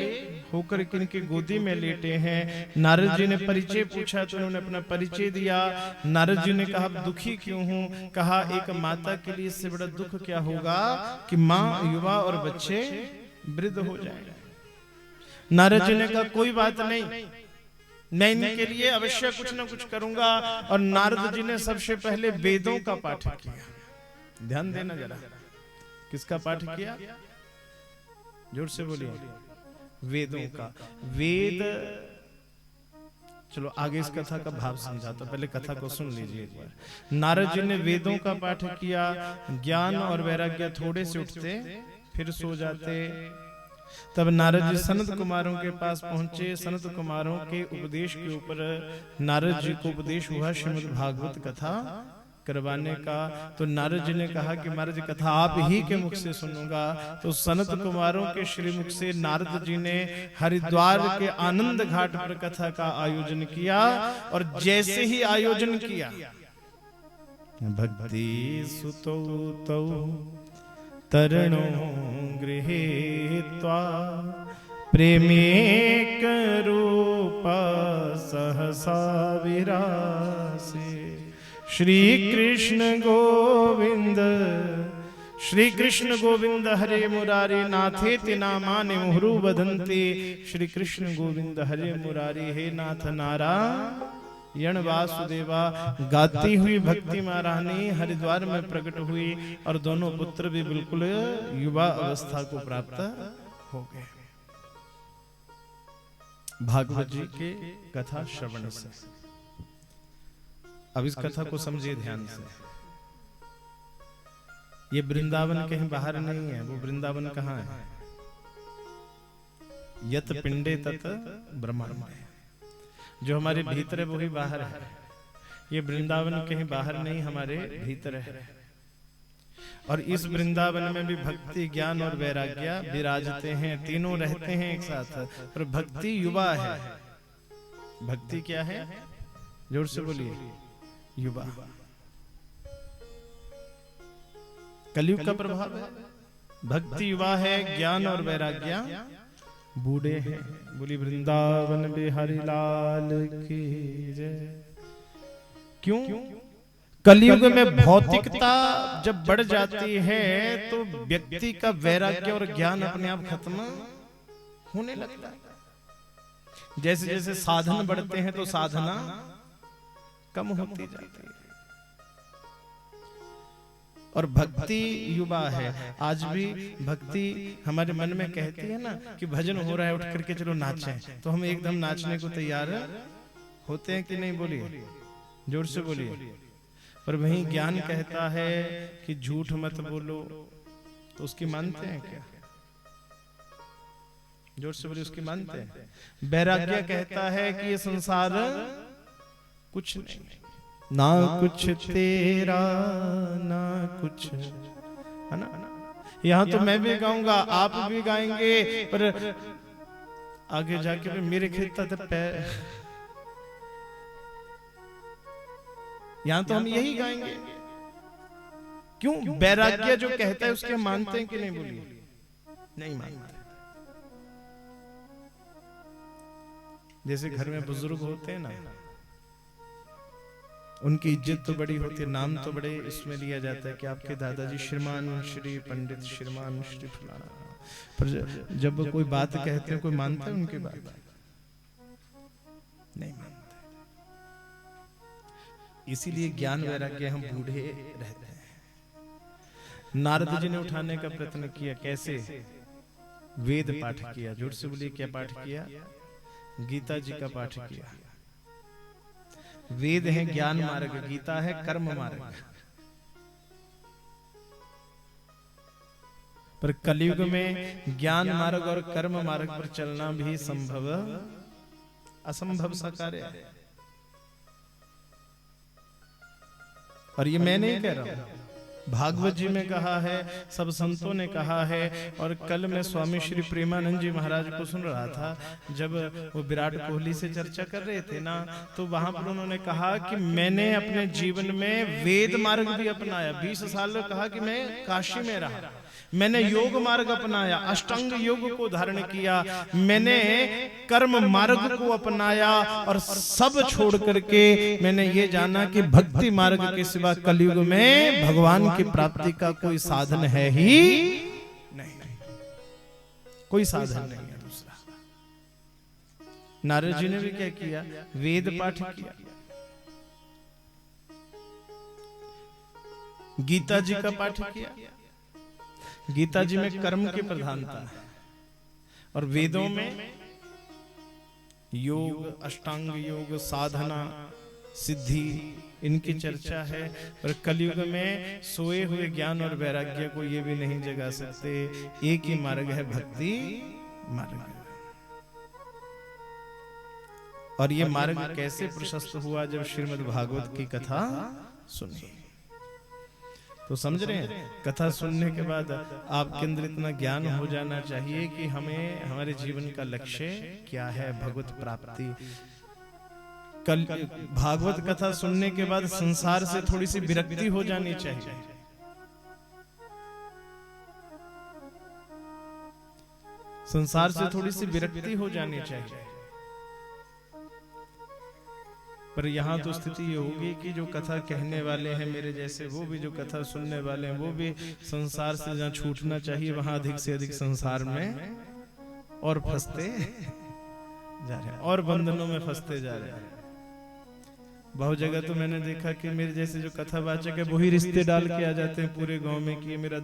Speaker 1: होकर किनके गोदी में लेटे हैं। नारद जी ने परिचय पूछा तो उन्होंने अपना परिचय दिया। नारद जी ने कहा दुखी क्यों हूं? कहा एक माता के लिए इससे बड़ा दुख क्या होगा कि माँ, युवा और बच्चे वृद्ध हो जाएं। नारद जी ने कहा कोई बात नहीं, मैं इनके लिए अवश्य कुछ न कुछ करूंगा। और नारद जी ने सबसे पहले वेदों का पाठ किया। ध्यान देना जरा, किसका पाठ किया? जोर से बोलिए, वेदों का। वेद, चलो आगे इस कथा का भाव समझाता, पहले कथा को सुन लीजिए एक बार। नारद जी ने वेदों का पाठ किया। ज्ञान और वैराग्य थोड़े से उठते फिर सो जाते। तब नारद जी सनत कुमारों के पास पहुंचे। सनत कुमारों के उपदेश के ऊपर नारद जी को उपदेश हुआ श्रीमद् भागवत कथा करवाने का। तो नारद जी ने कहा कि महाराज कथा आप ही के मुख से सुनूंगा। तो सनत कुमारों के श्रीमुख से नारद जी ने हरिद्वार के आनंद घाट पर कथा का आयोजन किया। और जैसे ही आयोजन किया, भक्ति सुतो तौ तरणो गृहीत्वा प्रेमेक रूप सहसा विरासे। श्री कृष्ण गोविंद, श्री कृष्ण गोविंद हरे मुरारी नाथेति नामानि मुहुरु वदन्ति। श्री कृष्ण गोविंद हरे मुरारी, हे नाथ नारायण वासुदेवा। गाती हुई भक्ति महारानी हरिद्वार में प्रकट हुई और दोनों पुत्र भी बिल्कुल युवा अवस्था को प्राप्त हो गए भागवत जी के कथा श्रवण से। अब इस कथा को समझिए ध्यान से। ये वृंदावन कहीं बाहर नहीं है। वो वृंदावन कहाँ है? यत पिंडे तत ब्रह्मांड है। जो हमारे भीतर है वही बाहर है। ये वृंदावन कहीं बाहर नहीं, हमारे भीतर है। और इस वृंदावन में भी भक्ति, ज्ञान और वैराग्य विराजते हैं। तीनों रहते हैं एक साथ। पर भक्ति युवा है। भक्ति क्या है? जोर से बोलिए, युवा। कलयुग का प्रभाव है। भक्ति युवा है, ज्ञान और वैराग्य बूढ़े हैं। बोली वृंदावन बिहारी लाल की जय। क्यों? कलयुग में भौतिकता जब बढ़ जाती है तो व्यक्ति का वैराग्य और ज्ञान अपने आप खत्म होने लगता है। जैसे जैसे साधन बढ़ते हैं तो साधना कम होती जाती है। और भक्ति युवा है। आज भी भक्ति हमारे मन में कहती है ना कि भजन हो रहा है, उठ करके चलो नाचें, तो हम एकदम नाचने को तैयार होते हैं कि नहीं? बोलिए, जोर से बोलिए। पर वहीं ज्ञान कहता है कि झूठ मत बोलो, तो उसकी मानते हैं क्या? जोर से बोलिए, उसकी मानते हैं? वैराग्य कहता है कि ये संसार कुछ नहीं, ना कुछ तेरा ना कुछ, है ना? यहाँ तो मैं भी गाऊंगा, आप भी गाएंगे, पर आगे जाके मेरे खेत तक पैर, यहाँ तो हम यही गाएंगे। क्यों? वैराग्य जो कहता है उसके मानते हैं कि नहीं? बोलिए, नहीं मानते। जैसे घर में बुजुर्ग होते हैं ना, उनकी इज्जत तो बड़ी होती है, नाम तो बड़े इसमें लिया जाता है कि आपके दादाजी श्रीमान श्री पंडित श्रीमान श्री फलाना। पर जब कोई बात कहते हैं, कोई मानता है उनकी बात? नहीं मानता। इसीलिए ज्ञान वैराग्य हम बूढ़े रहते हैं। नारद जी ने उठाने का प्रयत्न किया। कैसे? वेद पाठ किया। जोर से बोलिए, क्या पाठ किया? गीता जी का पाठ किया। वेद है ज्ञान मार्ग, गीता है कर्म मार्ग। पर कलयुग में ज्ञान मार्ग और कर्म मार्ग पर चलना भी संभव असंभव सा कार्य है। और ये मैं नहीं कह रहा हूं, भागवत जी में कहा है, सब संतों ने कहा है। और कल मैं स्वामी श्री प्रेमानंद जी महाराज को सुन रहा था, जब वो विराट कोहली से चर्चा कर रहे थे ना, तो वहां पर उन्होंने कहा कि मैंने अपने जीवन में वेद मार्ग भी अपनाया। 20 साल में कहा कि मैं काशी में रहा, मैंने योग मार्ग अपनाया, अष्टांग योग को धारण किया, मैंने कर्म मार्ग को अपनाया, और सब छोड़ करके मैंने ये जाना कि भक्ति मार्ग के सिवा कलयुग में भगवान की प्राप्ति का कोई साधन है ही नहीं, कोई साधन नहीं है दूसरा। नारद जी ने भी क्या किया? वेद पाठ किया। गीता जी का पाठ किया। गीता जी में कर्म की प्रधानता है, और वेदों में योग, अष्टांग योग, साधना, सिद्धि, इनकी चर्चा है। और कलयुग में सोए हुए ज्ञान और वैराग्य को ये भी नहीं जगा सकते। एक ही मार्ग है, भक्ति मार्ग। और ये मार्ग कैसे प्रशस्त हुआ? जब श्रीमद् भागवत की कथा सुनी तो समझ रहे हैं। कथा सुनने के बाद आपके अंदर इतना ज्ञान हो जाना चाहिए कि हमें हमारे जीवन का लक्ष्य क्या है, भगवत प्राप्ति। कल भागवत कथा सुनने के बाद संसार से थोड़ी सी विरक्ति हो जानी चाहिए। संसार से थोड़ी सी विरक्ति हो जानी चाहिए। पर यहाँ तो स्थिति ये होगी कि जो कथा कहने वाले हैं मेरे जैसे, वो भी जो कथा सुनने वाले हैं, वो भी संसार से जहाँ छूटना चाहिए वहां अधिक से अधिक संसार में और फंसते जा रहे हैं, और बंधनों में फंसते जा रहे हैं। बहुत जगह तो मैंने देखा कि मेरे जैसे जो कथावाचक है वही रिश्ते डाल के आ जाते हैं पूरे गांव में, कि ये मेरा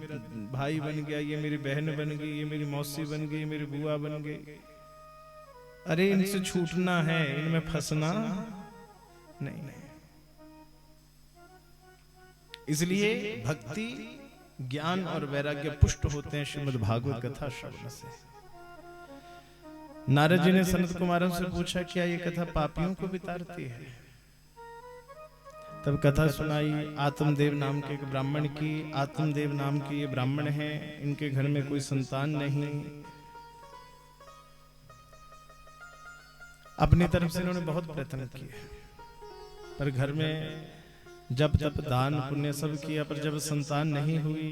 Speaker 1: भाई बन गया, ये मेरी बहन बन गई, ये मेरी मौसी बन गई, मेरी बुआ बन गई। अरे इनसे छूटना है, इनमें फंसना नहीं। इसलिए भक्ति, ज्ञान और वैराग्य पुष्ट होते हैं श्रीमद् भागवत कथा श्रवण से। नारद जी ने सनत कुमारों से पूछा, क्या ये कथा पापियों को भी तारती है? तब कथा सुनाई आत्मदेव नाम के एक ब्राह्मण की। आत्मदेव नाम के ये ब्राह्मण हैं, इनके घर में कोई संतान नहीं। अपनी तरफ से इन्होंने बहुत प्रयत्न किए, पर घर में जब तब दान पुण्य सब किया, पर जब संतान नहीं हुई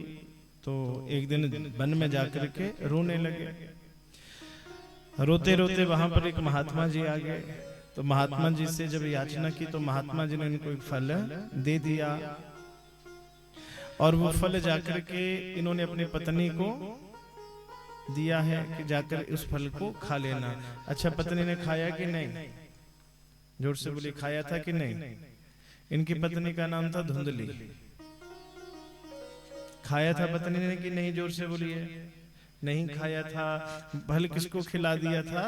Speaker 1: तो एक दिन वन में जाकर के रोने लगे। रोते रोते वहां पर एक महात्मा जी आ गए। तो महात्मा जी से जब याचना की तो महात्मा जी ने इनको एक फल दे दिया, और वो फल जाकर के इन्होंने अपनी पत्नी को दिया है कि जाकर उस फल को खा लेना। अच्छा, पत्नी ने खाया कि नहीं? जोर से बोली, खाया था कि नहीं? इनकी पत्नी का नाम था धुंधली। खाया था पत्नी ने कि नहीं? जोर से बोलिए। नहीं खाया था। फल किसको खिला दिया था?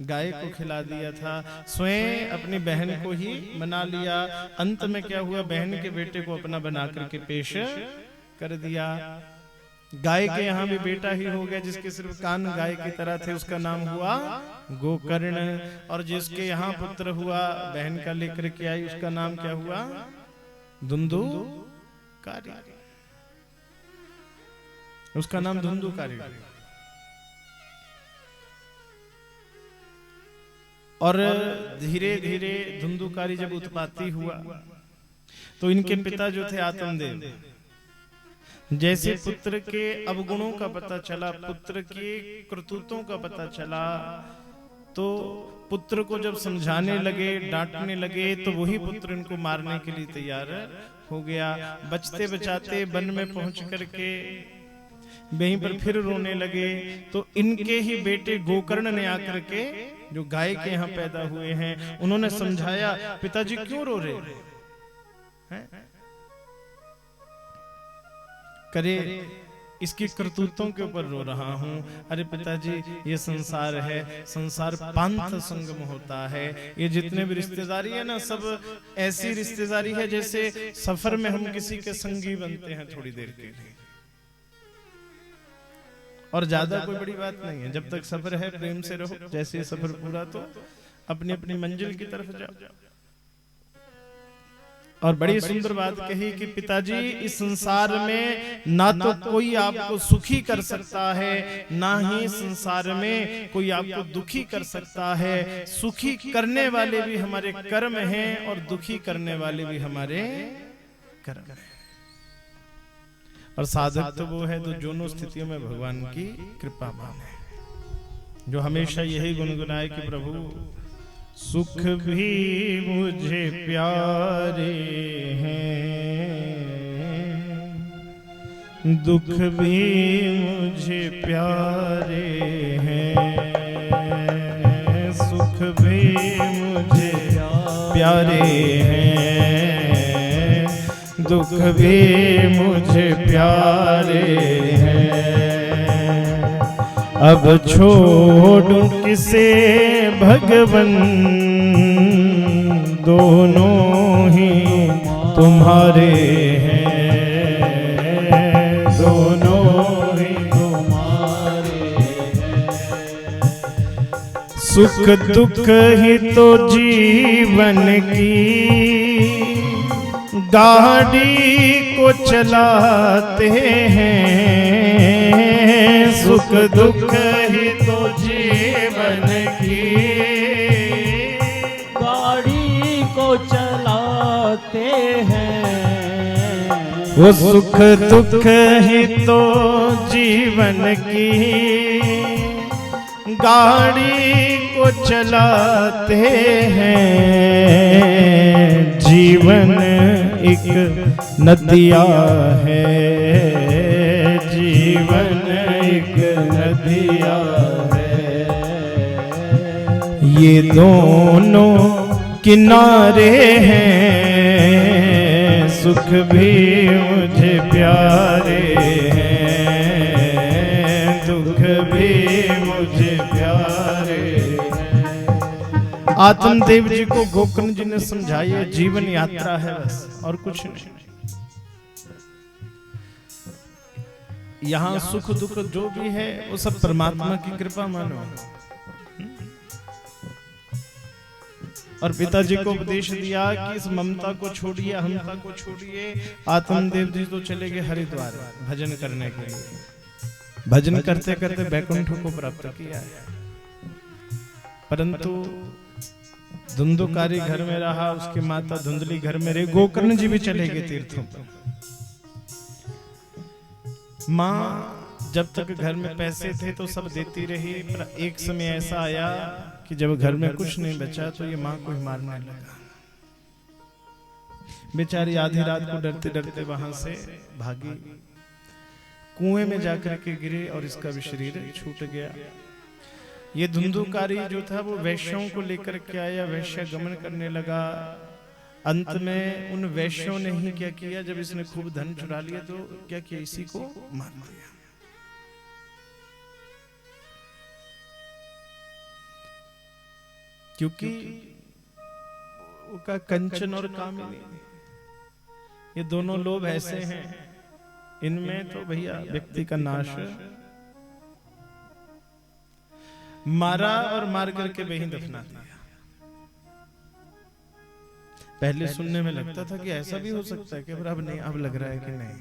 Speaker 1: गाय को खिला दिया था। स्वयं अपनी बहन को ही मना लिया। अंत में क्या हुआ? बहन के बेटे को अपना बना करके पेश कर दिया। गाय के यहाँ भी बेटा ही हो गया, जिसके सिर्फ कान गाय की तरह थे, उसका नाम हुआ गोकर्ण। और जिसके यहाँ पुत्र हुआ, बहन का लेकर के आई, उसका नाम क्या हुआ? धुंधुकारी। उसका नाम धुंधुकारी। और धीरे धीरे धुंधुकारी जब उत्पत्ति हुआ तो इनके पिता जो थे आत्मदेव, जैसे पुत्र के अवगुणों का पता चला, पुत्र के करतूतों का पता चला, तो पुत्र को जब समझाने लगे, डांटने लगे, तो वही पुत्र इनको मारने के लिए तैयार हो गया। बचते बचाते वन में पहुंच करके वहीं पर फिर रोने लगे। तो इनके ही बेटे गोकर्ण ने आकर के, जो गाय के यहाँ पैदा हुए हैं, उन्होंने समझाया, पिताजी क्यों रो रहे हैं? करे इसकी करतूतों के ऊपर रो रहा हूँ। अरे पिताजी, ये संसार है, संसार पांथ संगम होता है। ये जितने भी रिश्तेदारी है ना, सब ऐसी रिश्तेदारी है जैसे सफर में हम किसी के संगी बनते हैं थोड़ी देर के लिए, और ज्यादा कोई बड़ी बात नहीं है। जब तक सफर है प्रेम से रहो, जैसे ये सफर पूरा तो अपनी अपनी मंजिल की तरफ जाओ। और बड़ी सुंदर बात कही कि पिताजी, इस संसार में ना तो कोई आपको सुखी कर सकता है, ना ही संसार में कोई आपको दुखी कर सकता है। सुखी करने वाले भी हमारे कर्म हैं और दुखी करने वाले भी हमारे कर्म हैं। और साधक तो वो है जो दोनों स्थितियों में भगवान की कृपा माने, जो हमेशा यही गुनगुनाए कि प्रभु सुख भी मुझे प्यारे हैं, दुख भी मुझे प्यारे हैं, सुख भी मुझे प्यारे हैं, दुख भी मुझे प्यारे हैं। अब छोड़ूं किसे भगवन, दोनों ही तुम्हारे हैं, दोनों ही तुम्हारे हैं। सुख दुख ही तो जीवन की गाड़ी को चलाते हैं, सुख दुख ही तो जीवन की
Speaker 2: गाड़ी को चलाते हैं।
Speaker 1: वो सुख दुख ही तो जीवन की गाड़ी को चलाते हैं। जीवन एक नदिया है, जीवन एक नदिया है, ये दोनों किनारे हैं, सुख भी मुझे प्यारे हैं, दुख भी मुझे प्यारे हैं। आत्मदेव जी को गोकर्ण जी ने समझाया, जीवन यात्रा है बस, और कुछ नहीं। यहाँ सुख दुख जो भी है वो सब परमात्मा की कृपा मानो। और पिताजी को उपदेश दिया कि इस ममता को छोड़िए, अहंता को छोड़िए। आत्मदेव जी तो चले गए हरिद्वार भजन करने के लिए। भजन करते करते बैकुंठ को प्राप्त किया है, परंतु धुंधुकारी घर में रहा, उसकी माता धुंधली घर में रही। गोकर्ण जी भी चले गए तीर्थों पर। माँ जब तक घर में पैसे थे तो सब देती रही, पर एक समय ऐसा आया कि जब घर में कुछ नहीं बचा तो ये माँ को ही मारने लगा। बेचारी आधी रात को डरते डरते वहां से भागी, कुएं में जाकर के गिरे और इसका भी शरीर छूट गया। ये धुंधुकारी जो था वो वैश्यों को लेकर के आया, वैश्य गमन करने लगा। अंत में उन वैश्यों ने ही क्या किया, जब इसने खूब धन चुरा लिया तो क्या किया, इसी को मार दिया। क्योंकि उसका कंचन और कामिनी, ये दोनों लोभ ऐसे हैं, इनमें तो भैया व्यक्ति का नाश। मारा और मार करके वहीं दफना दिया। पहले सुनने में लगता था कि ऐसा भी हो सकता है, कि अब नहीं, अब लग रहा है कि नहीं।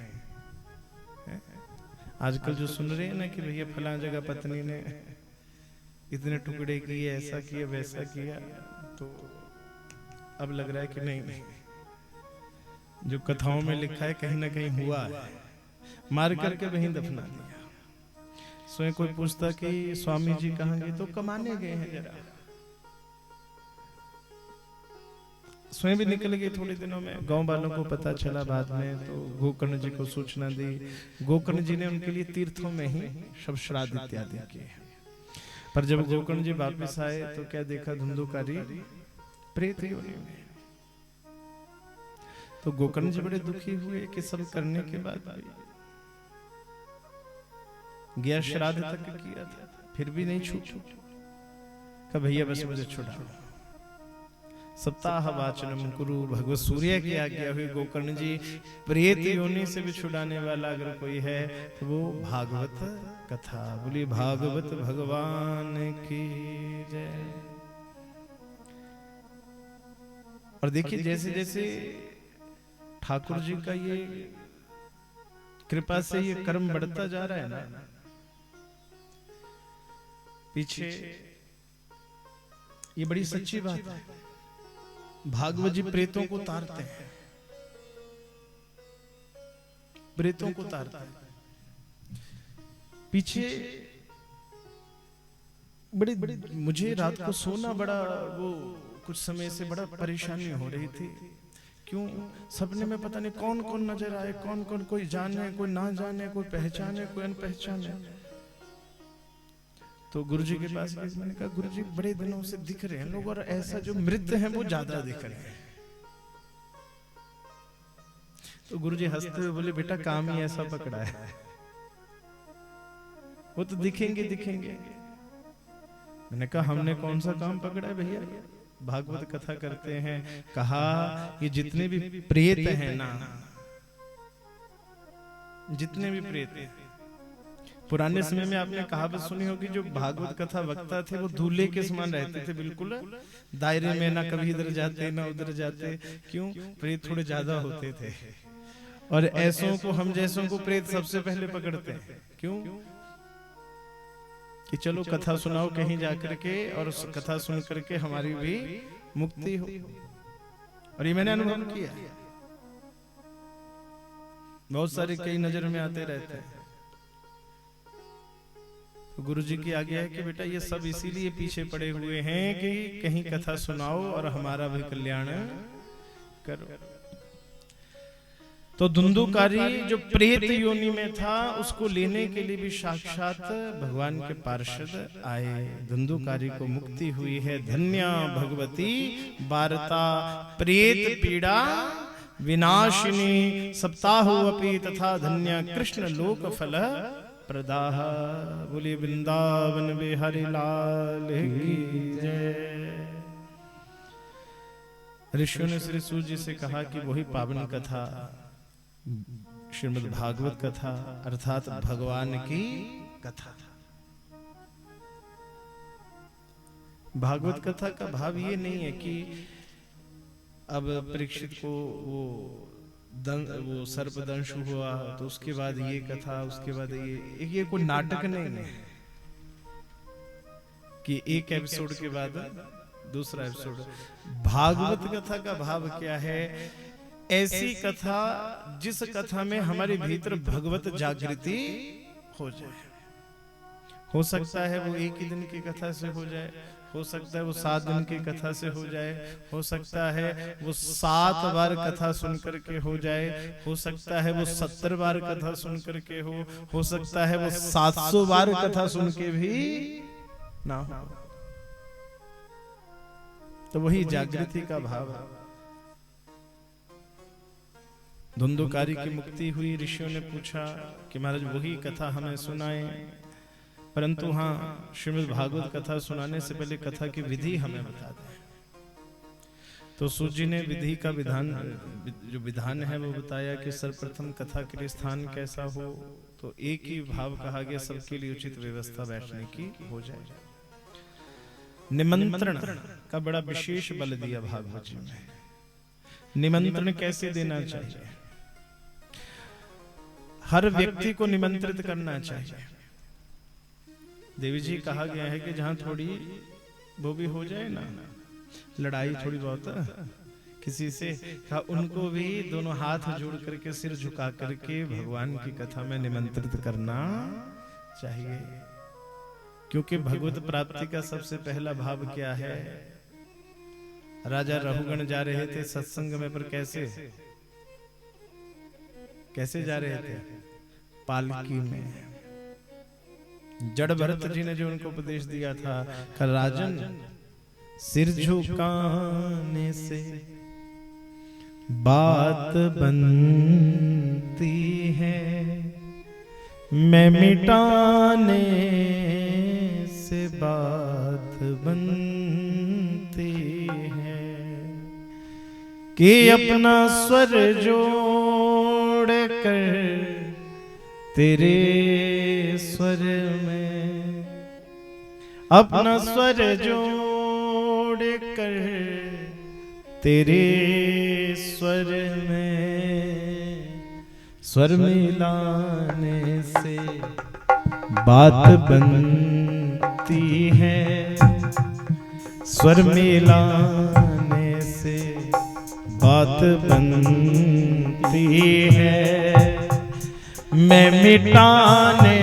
Speaker 1: आजकल जो सुन रहे हैं ना कि भैया फलां जगह पत्नी ने इतने टुकड़े किए, ऐसा किया वैसा किया, तो अब लग रहा है कि नहीं, जो कथाओं में लिखा है कहीं ना कहीं हुआ है। मार करके वहीं दफना दिया। स्वयं कोई पूछता कि स्वामी जी कहाँ गए, तो कमाने गए हैं जरा। स्वयं भी निकल गए थोड़े दिनों में। गांव वालों को पता चला बाद में, तो गोकर्ण जी को सूचना दी। गोकर्ण जी ने उनके लिए तीर्थों में ही शव श्राद्ध इत्यादि किए। पर जब गोकर्ण जी वापस आए तो क्या देखा, धुंधुकारी प्रेत योनि में। तो गोकर्ण जी बड़े दुखी हुए कि सब करने के बाद भी गया श्राद्ध तक किया था, फिर भी नहीं छूटा। कहा भैया बस मुझे छुड़ाओ। सप्ताह वाचनम कुरु, भगवत सूर्य की आज्ञा हुई। गोकर्ण जी, प्रेत योनि से भी छुड़ाने वाला अगर कोई है तो वो भागवत कथा। बोली भागवत भगवान की जय। और देखिए जैसे जैसे ठाकुर जी का ये कृपा से ये कर्म बढ़ता जा रहा है ना, पीछे ये बड़ी सच्ची बात है, भागवत जी प्रेतों को तारते हैं, प्रेतों को तारते हैं। पीछे बड़ी मुझे रात को सोना बड़ा, वो कुछ समय से बड़ा परेशानी हो रही थी। क्यों? सपने में पता नहीं कौन कौन नजर आए, कौन कौन, कोई जाने कोई ना जाने, कोई पहचाने कोई अनपहचाने। तो गुरुजी के पास गए, मैंने कहा गुरुजी बड़े दिनों से दिख रहे हैं लोग, और ऐसा जो मृत है वो ज्यादा दिख रहे हैं। तो गुरुजी हंसते हुए बोले बेटा काम ही ऐसा पकड़ा है, वो तो दिखेंगे दिखेंगे। मैंने कहा हमने कौन सा काम पकड़ा है भैया, भागवत कथा करते हैं। कहा ये जितने भी प्रेत हैं ना, जितने भी प्रेत हैं, पुराने समय में आपने कहावत सुनी होगी, जो भागवत कथा वक्ता थे वो दूल्हे के समान रहते थे, बिल्कुल दायरे में, ना कभी इधर जाते ना उधर जाते। क्यों? प्रेत थोड़े ज्यादा होते थे, और ऐसों को, हम जैसों को प्रेत सबसे पहले पकड़ते हैं। क्यों? कि चलो कथा सुनाओ कहीं जाकर के, और उस कथा सुन करके हमारी भी मुक्ति हो। और ये मैंने अनुभव किया, बहुत सारे कई नजर में आते रहते हैं। तो गुरु जी की आज्ञा है कि बेटा ये सब इसीलिए पीछे पड़े हुए हैं कि कहीं कथा सुनाओ और हमारा भी कल्याण करो। तो धुंधुकारी जो प्रेत योनि में था, उसको लेने के लिए भी साक्षात भगवान के पार्षद आए। धुंधुकारी को मुक्ति हुई है। धन्या भगवती वार्ता प्रेत पीड़ा विनाशिनी सप्ताहो अपि तथा धन्या कृष्ण लोक फल प्रदाह। बोले वृंदावन बिहारी लाल की जय। ऋषियों ने श्री सूर्य जी से कहा कि वही पावन कथा श्रीमद् भागवत कथा अर्थात भगवान की कथा। भागवत कथा का भाव ये नहीं है कि अब परीक्षित को वो सर्पदंश हुआ तो उसके बाद ये कथा, उसके बाद ये कोई नाटक नहीं है कि एक एपिसोड के बाद दूसरा एपिसोड। भागवत कथा का भाव क्या है? ऐसी कथा जिस कथा में हमारे भीतर भगवत जागृति हो जाए। हो सकता है वो एक ही दिन की कथा से हो जाए, हो सकता है वो 7 दिन की कथा से हो जाए, हो सकता है वो 7 बार कथा सुन करके हो जाए, हो सकता है वो 70 बार कथा सुन करके हो सकता है वो 700 बार कथा सुन के भी ना हो। तो वही जागृति का भाव है। धुंधुकारी की मुक्ति हुई। ऋषियों ने पूछा कि महाराज वही कथा हमें सुनाएं, परंतु हाँ श्रीमद् भागवत कथा सुनाने से पहले कथा की विधि हमें बता दें। तो सूर्य जी ने विधि का विधान, जो विधान है वो बताया कि सर्वप्रथम कथा के लिए स्थान कैसा हो, तो एक ही भाव कहा गया, सबके लिए उचित व्यवस्था बैठने की हो जाए। निमंत्रण का बड़ा विशेष बल दिया भागवत जी में। निमंत्रण कैसे देना चाहिए? हर व्यक्ति को निमंत्रित करना चाहिए। देवी जी कहा गया है कि जहां थोड़ी वो भी हो जाए ना, लड़ाई थोड़ी बहुत किसी से, कहा उनको भी दोनों हाथ जोड़ करके सिर झुका करके भगवान की कथा में निमंत्रित करना चाहिए। क्योंकि भगवत प्राप्ति का सबसे पहला भाव क्या है? राजा रघुगण जा रहे थे सत्संग में, पर कैसे जा रहे थे? पालकी में। जड़ भरत जी ने जो उनको उपदेश दिया था, राजन सिर झुकाने से बात बनती है, मैं मिटाने से बात बनती है कि अपना स्वर जोड़ कर तेरे स्वर में, अपना स्वर जोड़ कर तेरे स्वर में, स्वर मिलाने से बात बनती है, स्वर मिलाने से बात बनती है। मैं मिटाने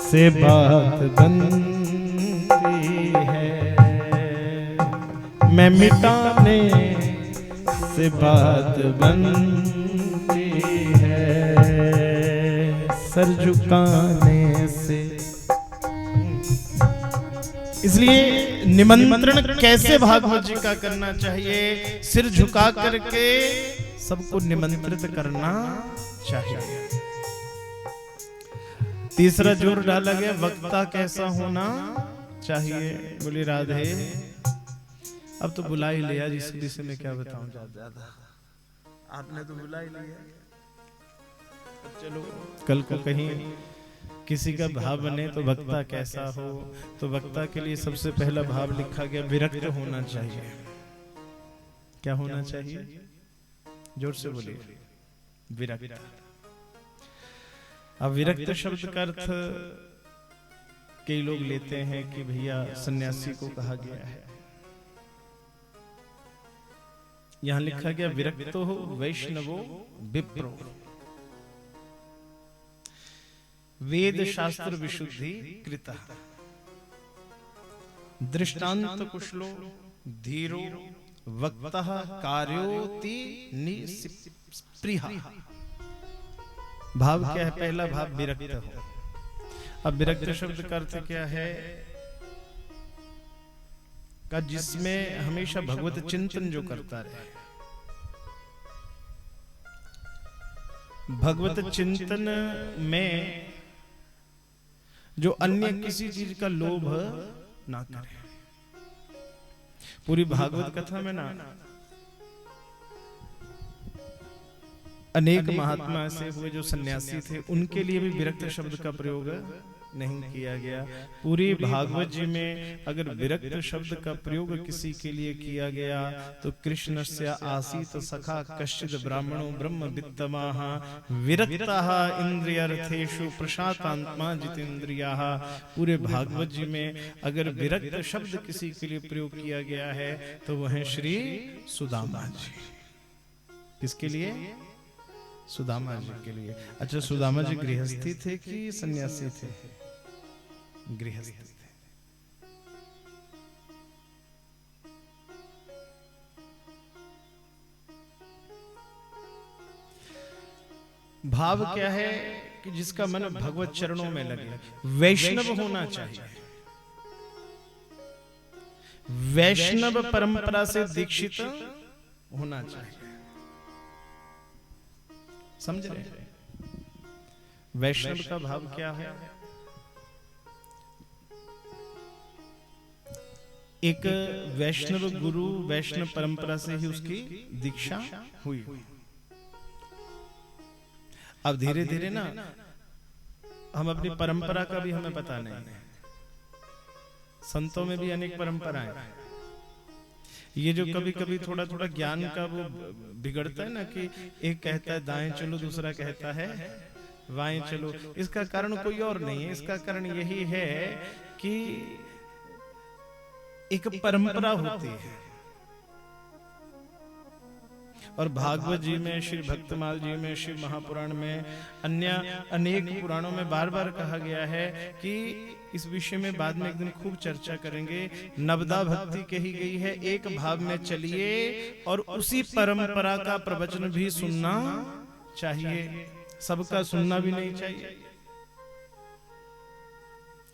Speaker 1: से बात बनती है, मैं मिटाने से बात बनती है, सर झुकाने से। इसलिए निमंत्रण कैसे भागवत जी का करना चाहिए? सिर झुका करके सबको निमंत्रित करना चाहिए। तीसरा जोर डाला गया, वक्ता कैसा होना चाहिए। बोली राधे, अब तो बुला ही लिया, जिस विषय में क्या बताऊं ज्यादा, आपने तो बुला ही लिया। चलो कल को कहीं किसी का भाव बने तो वक्ता कैसा हो, तो वक्ता के लिए सबसे पहला भाव लिखा गया विरक्त होना चाहिए। क्या होना चाहिए? जोर से बोलिए, विरक्त। अब विरक्त शब्द का अर्थ कई लोग लेते हैं कि भैया सन्यासी को कहा गया है। यहां लिखा गया विरक्तो हो वैष्णवो विप्रो, वेद शास्त्र विशुद्धि कृता, दृष्टांत कुशलो धीरो वक्ता कार्योति निस्पृहा। भाव क्या है? पहला भाव विरक्त हो। अब विरक्त शब्द का अर्थ क्या है? का जिसमें हमेशा भगवत चिंतन जो करता रहे, भगवत चिंतन में जो अन्य किसी चीज का लोभ ना करे। पूरी भागवत कथा में ना अनेक महात्मा ऐसे हुए जो सन्यासी थे, उनके लिए भी विरक्त शब्द का प्रयोग नहीं किया गया। पूरी भागवत जी में अगर विरक्त शब्द का प्रयोग किसी के लिए किया गया तो कृष्णस्य आसीत सखा कश्चिद ब्राह्मणो ब्रह्म वित्तमाः विरक्ताः इंद्रियार्थेषु प्रशातात्मा जितेन्द्रियाः। पूरे भागवत जी में अगर विरक्त शब्द किसी के लिए प्रयोग किया गया है तो वह है श्री सुदामा जी। किसके लिए? सुदामा जी के लिए। अच्छा, सुदामा जी गृहस्थी थे कि सन्यासी थे? गृहस्थी थे। भाव क्या है कि जिसका मन भगवत चरणों में लगे, वैष्णव होना चाहिए, वैष्णव परंपरा से दीक्षित होना चाहिए। समझ रहे? वैष्णव का भाव क्या है? एक वैष्णव गुरु वैष्णव परंपरा से ही उसकी दीक्षा हुई। अब धीरे धीरे ना हम अपनी परंपरा का भी हमें पता नहीं है। संतों में भी अनेक परंपराएं, ये जो कभी कभी थोड़ा थोड़ा ज्ञान का वो बिगड़ता है ना, कि एक कहता है दाएं चलो, दूसरा कहता है बाएं चलो। इसका कारण कोई और नहीं है, इसका कारण यही है कि एक परंपरा होती है। और भागवत जी में, श्री भक्तमाल जी में, श्री महापुराण में, अन्य अनेक पुराणों में बार बार कहा गया है कि इस विषय में बाद में एक दिन खूब चर्चा करेंगे। नवदा भक्ति कही गई है, एक भाव में चलिए और उसी परंपरा का प्रवचन भी सुनना चाहिए, सबका सुनना भी नहीं चाहिए।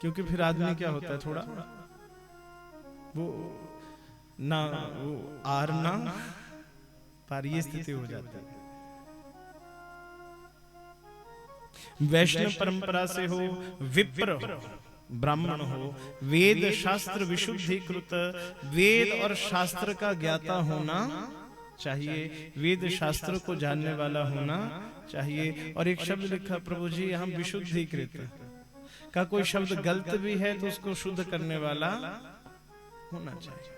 Speaker 1: क्योंकि फिर आदमी क्या होता है, थोड़ा वो ना वो आर ना पार, ये स्थिति हो जाती है। वैष्णव परंपरा से हो, विप्र हो, ब्राह्मण हो, वेद शास्त्र विशुद्धिकृत, वेद और शास्त्र का ज्ञाता होना चाहिए, वेद शास्त्र को जानने वाला होना चाहिए। और एक शब्द लिखा प्रभु जी हम विशुद्धिकृत का, कोई शब्द गलत भी है तो उसको शुद्ध करने वाला होना चाहिए।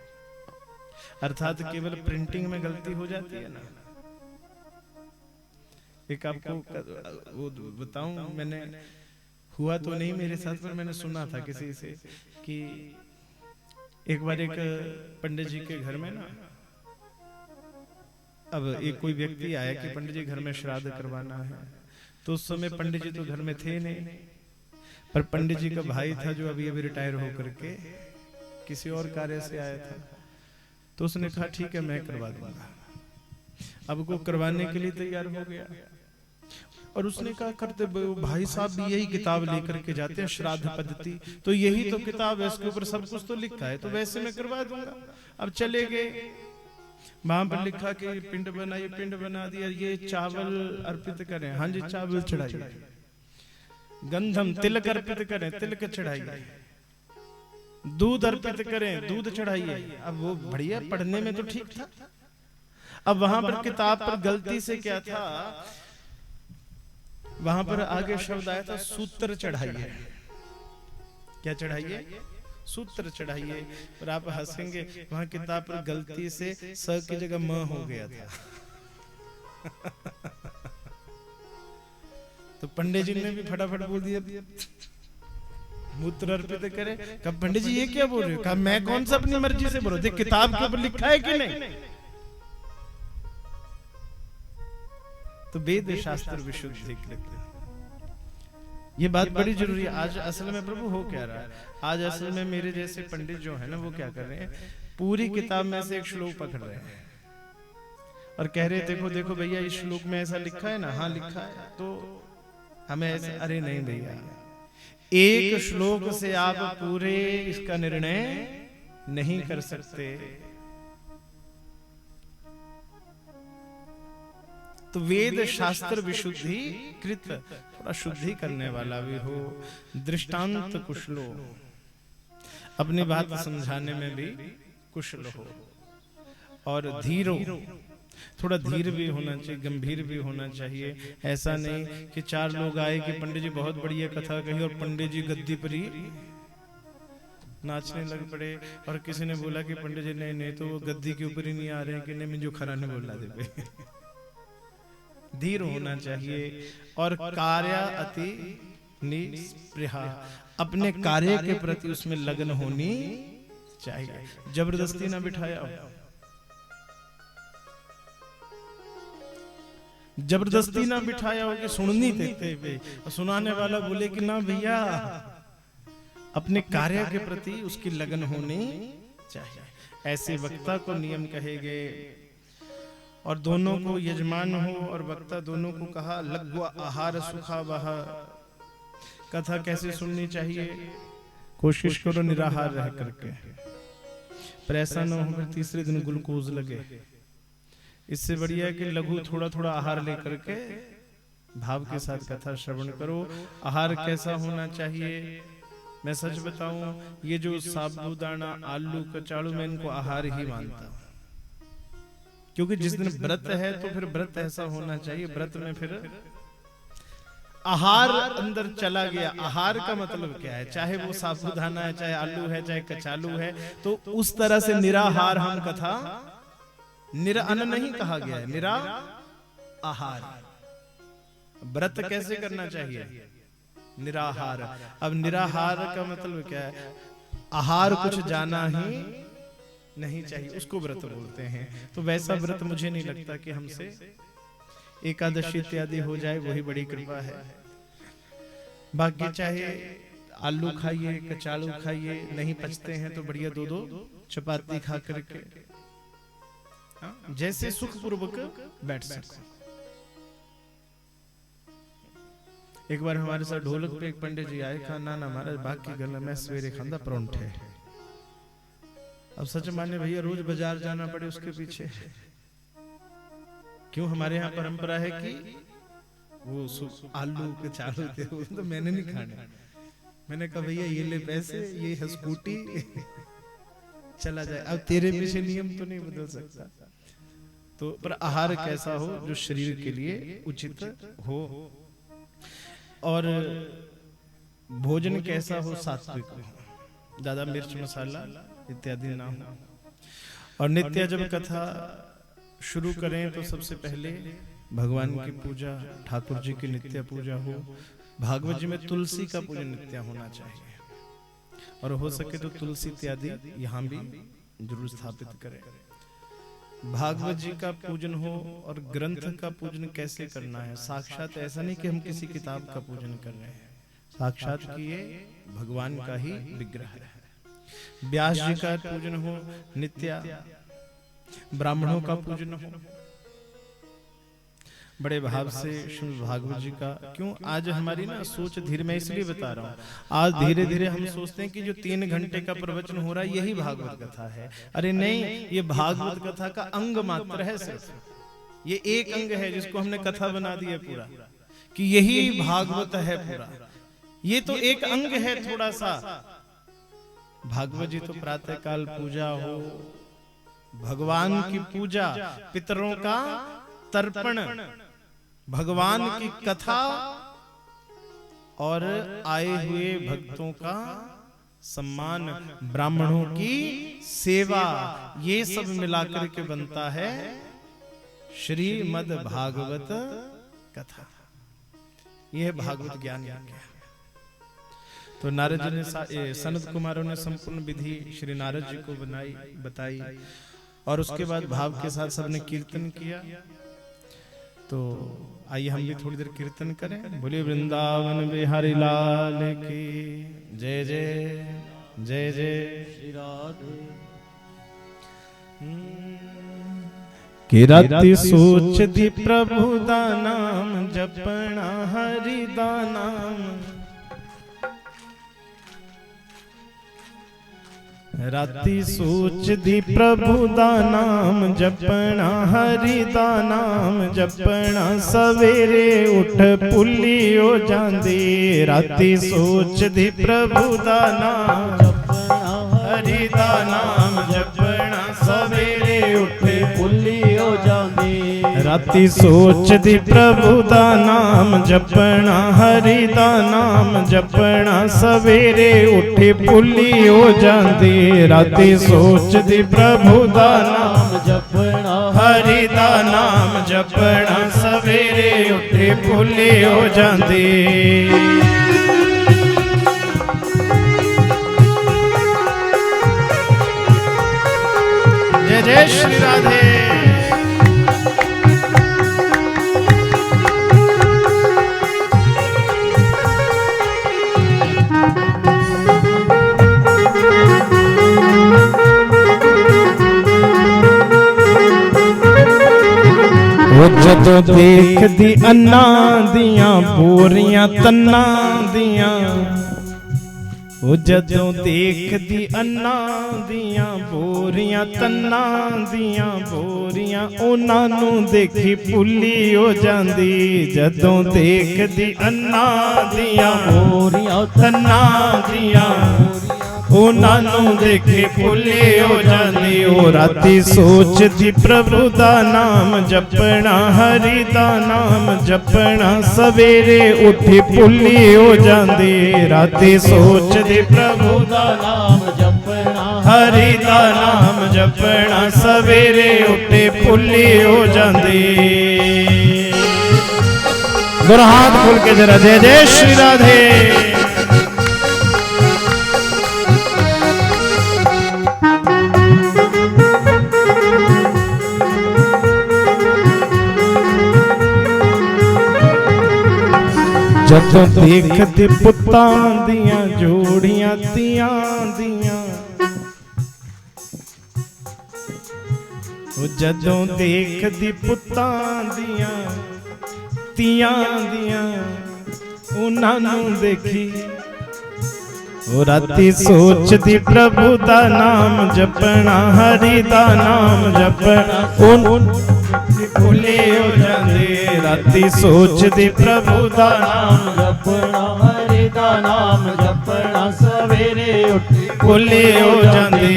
Speaker 1: अर्थात केवल प्रिंटिंग में गलती हो जाती है ना। एक आपको वो बताऊं, मैंने हुआ तो नहीं मेरे साथ, पर मैंने सुना था किसी से कि एक बार एक पंडित जी के घर में ना, अब एक कोई व्यक्ति आया कि पंडित जी घर में श्राद्ध करवाना है। तो उस समय पंडित जी तो घर में थे नहीं, पर पंडित जी का भाई था जो अभी अभी रिटायर होकर के किसी और कार्य से आया था। तो उसने कहा ठीक है मैं करवा दूंगा। अब वो करवाने के लिए तैयार हो गया और उसने कहा करते भाई साहब भी यही किताब लेकर के जाते हैं श्राद्ध पद्धति, तो यही तो किताब है, इसके ऊपर सब कुछ तो लिखा है, तो वैसे मैं करवा दूंगा। अब चले गए, वहां पर लिखा कि पिंड बनाइए, पिंड बना दिया, ये चावल अर्पित करें, हाँ जी चावल चढ़ाइए, गंधम तिलक अर्पित करें, तिलक चढ़ाइए, दूध अर्पित करें, दूध चढ़ाइए। अब वो बढ़िया पढ़ने में तो ठीक था। अब वहां पर किताब पर गलती से क्या था, वहां पर आगे शब्द आया था सूत्र चढ़ाइए। क्या चढ़ाइए? सूत्र चढ़ाइए। पर आप हंसेंगे, वहां किताब पर गलती से स की जगह म हो गया था। तो पंडित जी ने भी फटाफट बोल दिया मूत्र अर्पित करे। कब पंडित जी ये क्या बोल रहे हो? कहा मैं कौन सा अपनी मर्जी से बोल रहा हूं, किताब के ऊपर लिखा है कि नहीं। तो वेद शास्त्र विशुद्धिकृत, ये बात बड़ी जरूरी है। आज असल में प्रभु हो क्या रहा है, आज असल में मेरे जैसे पंडित जो है ना वो क्या कर रहे हैं, पूरी किताब में से एक श्लोक पकड़ रहे हैं और कह रहे देखो देखो भैया इस श्लोक में ऐसा लिखा है ना, हाँ लिखा है, तो हमें ऐसे। अरे नहीं भैया, एक श्लोक से आप पूरे इसका निर्णय नहीं कर सकते। तो वेद शास्त्र विशुद्धि कृत, थोड़ा शुद्धि करने वाला भी हो, दृष्टांत कुशल हो, अपनी बात समझाने में भी कुशल हो, और धीर हो, थोड़ा धीर भी होना चाहिए, गंभीर भी होना चाहिए। ऐसा नहीं कि चार लोग आए कि पंडित जी बहुत बढ़िया कथा कही और पंडित जी गद्दी पर ही नाचने लग पड़े, और किसी ने बोला कि पंडित जी नहीं नहीं तो वो गद्दी के ऊपर ही नहीं आ रहे हैं कि नहीं मुझे खरा नहीं बोलना दे। धीर होना चाहिए और कार्य अति निस्पृहा, अपने कार्य के प्रति उसमें लगन होनी चाहिए। जबरदस्ती ना बिठाया हो, जबरदस्ती ना बिठाया हो कि सुननी देते हुए और सुनाने वाला बोले कि ना भैया, अपने कार्य के प्रति उसकी लगन होनी चाहिए। ऐसे वक्ता को नियम कहे गए, और दोनों को यजमान हो और वक्ता दोनों को कहा लग्वा आहार सुखा वह। कथा कैसे सुननी चाहिए, कोशिश करो निराहार रह करके, पर ऐसा न हो फिर तीसरे दिन ग्लूकोज लगे। इससे बढ़िया कि लघु थोड़ा थोड़ा आहार लेकर के भाव के साथ कथा श्रवण करो। आहार कैसा होना चाहिए, मैं सच बताऊं, ये जो साबूदाना आलू कचालू मैं इनको आहार ही मानता हूं, क्योंकि जिस दिन व्रत है तो फिर व्रत ऐसा होना चाहिए, व्रत में फिर आहार अंदर चला गया। आहार का मतलब क्या है, चाहे वो साबूदाना है, चाहे आलू है, चाहे कचालू है, तो उस तरह से निराहार हम कथा, निराअन्न नहीं कहा गया है, निरा आहार। व्रत कैसे करना चाहिए, निराहार। अब निराहार का मतलब क्या है, आहार कुछ जाना ही नहीं चाहिए, उसको व्रत बोलते हैं। तो वैसा व्रत मुझे नहीं लगता कि हमसे एकादशी इत्यादि हो जाए, वही बड़ी कृपा है। बाकी चाहे आलू खाइए, कचालू खाइए, नहीं पचते हैं तो बढ़िया दो दो चपाती खा करके जैसे सुख पूर्वक बैठ सको। एक बार हमारे साथ ढोलक पे एक पंडित जी आए, कहा ना ना महाराज बाकी गला मैं सवेरे खांदा परौंठे। अब सच माने भैया रोज बाजार जाना पड़े उसके पीछे क्यों? हमारे यहाँ परंपरा है कि वो आलू के चावल थे, वो तो मैंने नहीं खाने। मैंने कहा भैया ये ले पैसे, ये है स्कूटी, चला जाए। अब तेरे पीछे नियम तो नहीं बदल सकता। तो पर आहार कैसा हो जो शरीर के लिए उचित हो, और भोजन कैसा हो, सात्विक हो, ज्यादा मिर्च मसाला इत्यादि ना हो। और नित्य जब कथा शुरू करें तो सबसे पहले भगवान की पूजा, ठाकुर जी की नित्य पूजा हो। भागवत जी में तुलसी का पूजन नित्य होना चाहिए, और हो सके तो तुलसी इत्यादि यहाँ भी जरूर स्थापित करें। भागवत जी का पूजन हो। और ग्रंथ का पूजन कैसे करना है? साक्षात ऐसा नहीं कि हम किसी किताब का पूजन कर रहे हैं, साक्षात कि ये भगवान का ही विग्रह है। व्यास जी का पूजन हो नित्य, ब्राह्मणों का पूजन हो बड़े भाव से। श्रीमद् भागवत जी का क्यों आज हमारी ना सोच धीरे, मैं इसलिए बता रहा हूँ, आज धीरे धीरे हम सोचते हैं कि जो 3 घंटे का प्रवचन हो रहा है यही भागवत कथा है। अरे नहीं, ये भागवत कथा का अंग मात्र है सिर्फ। ये एक अंग है जिसको हमने कथा बना दिया पूरा, कि यही भागवत है पूरा। ये तो एक अंग है थोड़ा सा। भागवत जी तो प्रातः काल पूजा हो, भगवान की पूजा, पितरों का तर्पण, भगवान की कथा और आए हुए भक्तों का सम्मान, ब्राह्मणों की सेवा, ये सब मिलाकर के बनता है श्रीमद् भागवत कथा। यह भागवत ज्ञान यज्ञ है। तो नारद जी ने, सनत कुमारों ने संपूर्ण विधि श्री नारद जी को बताई, और उसके बाद भाव के साथ सबने कीर्तन किया। तो आइए हम भी थोड़ी देर कीर्तन करें। बोलिए वृंदावन बिहारी लाल की जय जय, जय जय श्री राधे। कि राति सोच दी प्रभु दा नाम, जपना हरि दा नाम। राति सोच दी प्रभु दा नाम, जपना हरि दा नाम। जपना सवेरे उठ पुली हो जांदी। राति सोच दी प्रभु दा नाम, जपना हरि दा नाम। जपना सवेरे उठ पुली हो जांदी। राति सोच दी प्रभु दा नाम, जपना हरि दा नाम। जपना सवेरे उठी पुली हो जांदी। राति सोच दी प्रभु दा नाम, जपना हरि दा नाम। जपना सवेरे उठी पुली हो जांदी। जय जय श्री राधे। वो जदों देख दी अन्ना दियां बोरियां तन्ना दियां। वो जदों देख दी अन्ना दियां बोरियां तन्ना दियां बोरियां। उन्हां नूं देखी पुली हो जांदी। जदों देख दी अन्ना दियां बोरियां तन्ना दियां। उन्हां नूं देखी पुली हो जांदी। ओ राती सोच दी प्रभु दा नाम, जपना हरि दा नाम। जपना सवेरे उठी पुली हो जांदी। राती सोच दी प्रभु दा नाम, जपना हरि दा नाम। जपना सवेरे उठी पुली हो जांदी। दोनों हाथ खोल के जरा जय जय श्री राधे। जदों देखदी पुत्तां दियां जोड़ियां तियां दियां। जदों देखदी पुत्तां दियां तियां दियां। उन्हां नूं देखी ओ राती सोचदी प्रभु दा नाम, जपना हरि दा नाम। जपना पुली हो जांदी। राती सोच दी प्रभु दा नाम
Speaker 2: जपना हरि दा नाम जपना सवेरे उठ
Speaker 1: भुल्ली हो जांदी।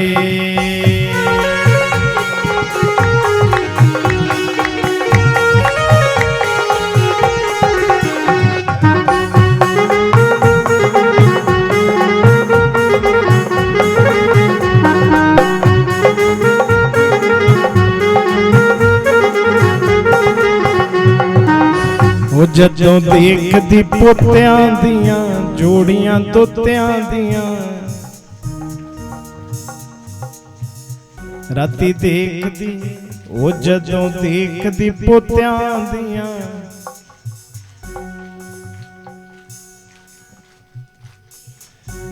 Speaker 1: वो जदों देखदी पोतियां दियां जोड़ियां तोतियां दियां राती देखदी वो जदों देखदी पोतियां दियां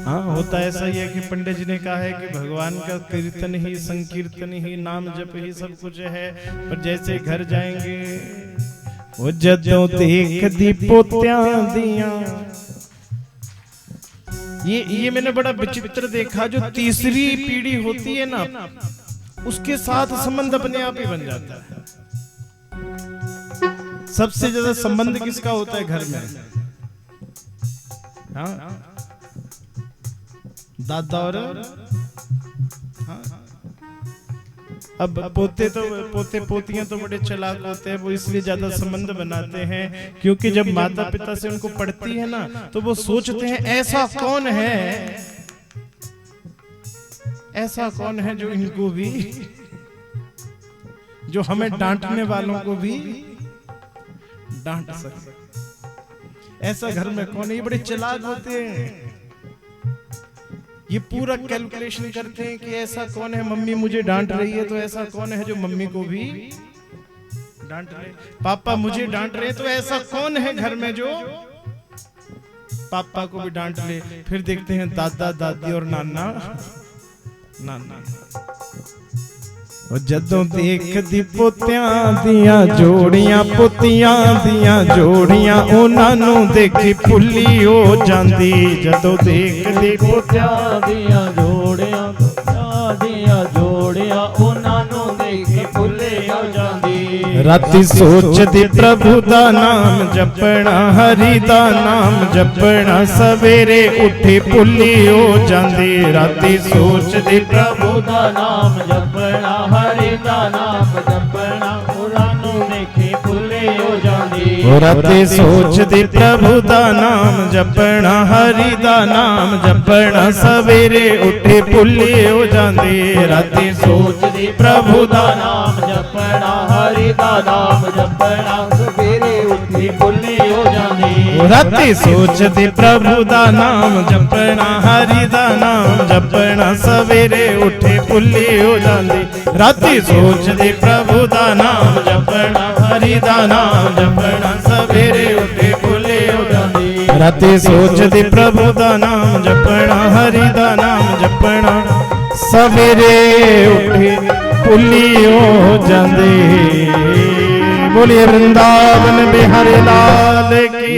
Speaker 1: हाँ होता ऐसा ही है कि पंडित जी ने कहा है कि भगवान का कीर्तन ही संकीर्तन ही नाम जप ही सब कुछ है, पर जैसे घर जाएंगे वो जदों देखदी पोतियां दियां। ये मैंने बड़ा विचित्र देखा, जो तीसरी पीढ़ी होती है ना उसके साथ संबंध अपने आप ही बन जाता है। सबसे ज्यादा संबंध किसका होता है घर में? हाँ दादा और हाँ? अब पोते पोतियां तो बड़े चालाक होते हैं, वो इसलिए ज्यादा संबंध बनाते हैं क्योंकि जब माता पिता से उनको पढ़ती है ना तो वो सोचते हैं ऐसा कौन है जो इनको भी, जो हमें डांटने वालों को भी डांट सके। ऐसा घर में कौन है? ये बड़े चालाक होते हैं, ये पूरा कैलकुलेशन करते हैं कि ऐसा कौन है, मम्मी मुझे डांट रही है तो ऐसा कौन है जो मम्मी को भी डांट रहे, पापा मुझे डांट रहे तो ऐसा कौन है घर में जो पापा को भी डांट ले। फिर देखते हैं दादा दादी और नाना नाना। जदों देखदी पोतियां दियां जोड़ियां पोतियां दियां जोड़ियां उन्हां नूं देखी भुल्ली हो जांदी। जदों देखदी पोतियां
Speaker 2: दियां जोड़ियां उन्हां नूं देखी भुल्ली हो जांदी।
Speaker 1: राती सोचदी प्रभु दा नाम जपना हरि दा नाम जपना सवेरे उठी भुल्ली हो जांदी। राती सोचदी
Speaker 2: प्रभु दा नाम जपना हरि दा नाम जपना उन्हां नूं देखी भुल्ली हो जांदी।
Speaker 1: राती सोचदी प्रभु दा नाम जपना हरि दा नाम जपना सवेरे उठी भुल्ली हो जांदी। राती
Speaker 2: सोचदी प्रभु दा नाम जपना हरि दा नाम जपना सवेरे उठी भुल्ली हो जांदी।
Speaker 1: राती सोचदी प्रभु दा नाम जपना हरि दा नाम जपना सवेरे उठी भुल्ली हो जांदी। राती सोचदी प्रभु दा नाम जपना हरि दा नाम जपना सवेरे उठी भुल्ली हो जांदी। राती सोचदी प्रभु दा नाम जपना हरि दा नाम जपना सवेरे उठी भुल्ली हो जांदी। बोलिए वृंदावन बिहारी लाल की,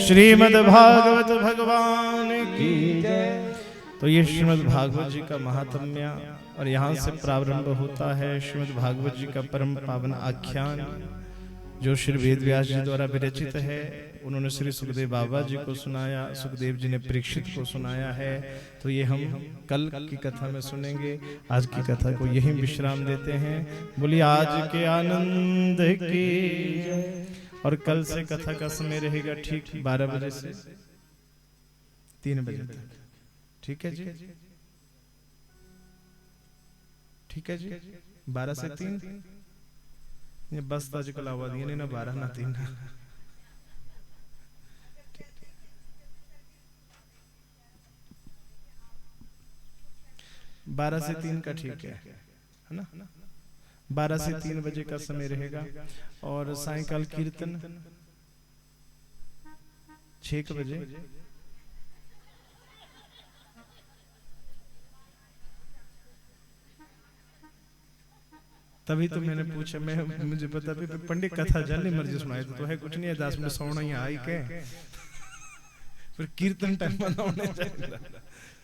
Speaker 1: श्रीमद् भागवत भगवान की। तो ये श्रीमद् भागवत जी का महात्म्य और यहाँ से प्रारंभ होता है श्रीमद् भागवत जी का परम पावन आख्यान जो श्री वेद व्यास जी द्वारा विरचित है। उन्होंने श्री सुखदेव बाबा जी को सुनाया, सुखदेव जी ने परीक्षित को सुनाया है। तो ये हम कल की कथा में सुनेंगे। आज की कथा को यही विश्राम देते हैं। बोलिए आज के आनंद की। और कल से कथा का समय रहेगा ठीक 12 बजे से 3 बजे तक। ठीक है जी, ठीक है जी। 12 से 3 ये बस ताज कल आवाज नहीं ना 12 ना 3 ना। 12 से 3 का ठीक है ना? 12 से 3 बजे का समय रहेगा। और सायंकाल कीर्तन 6 बजे। तभी तो मैंने पूछा, मुझे पता भी पंडित कथा जल्दी मर्जी सुनाए तो है कुछ नहीं है, 10 मिनट सोना ही आई के फिर कीर्तन टाइम बंद होने चाहिए।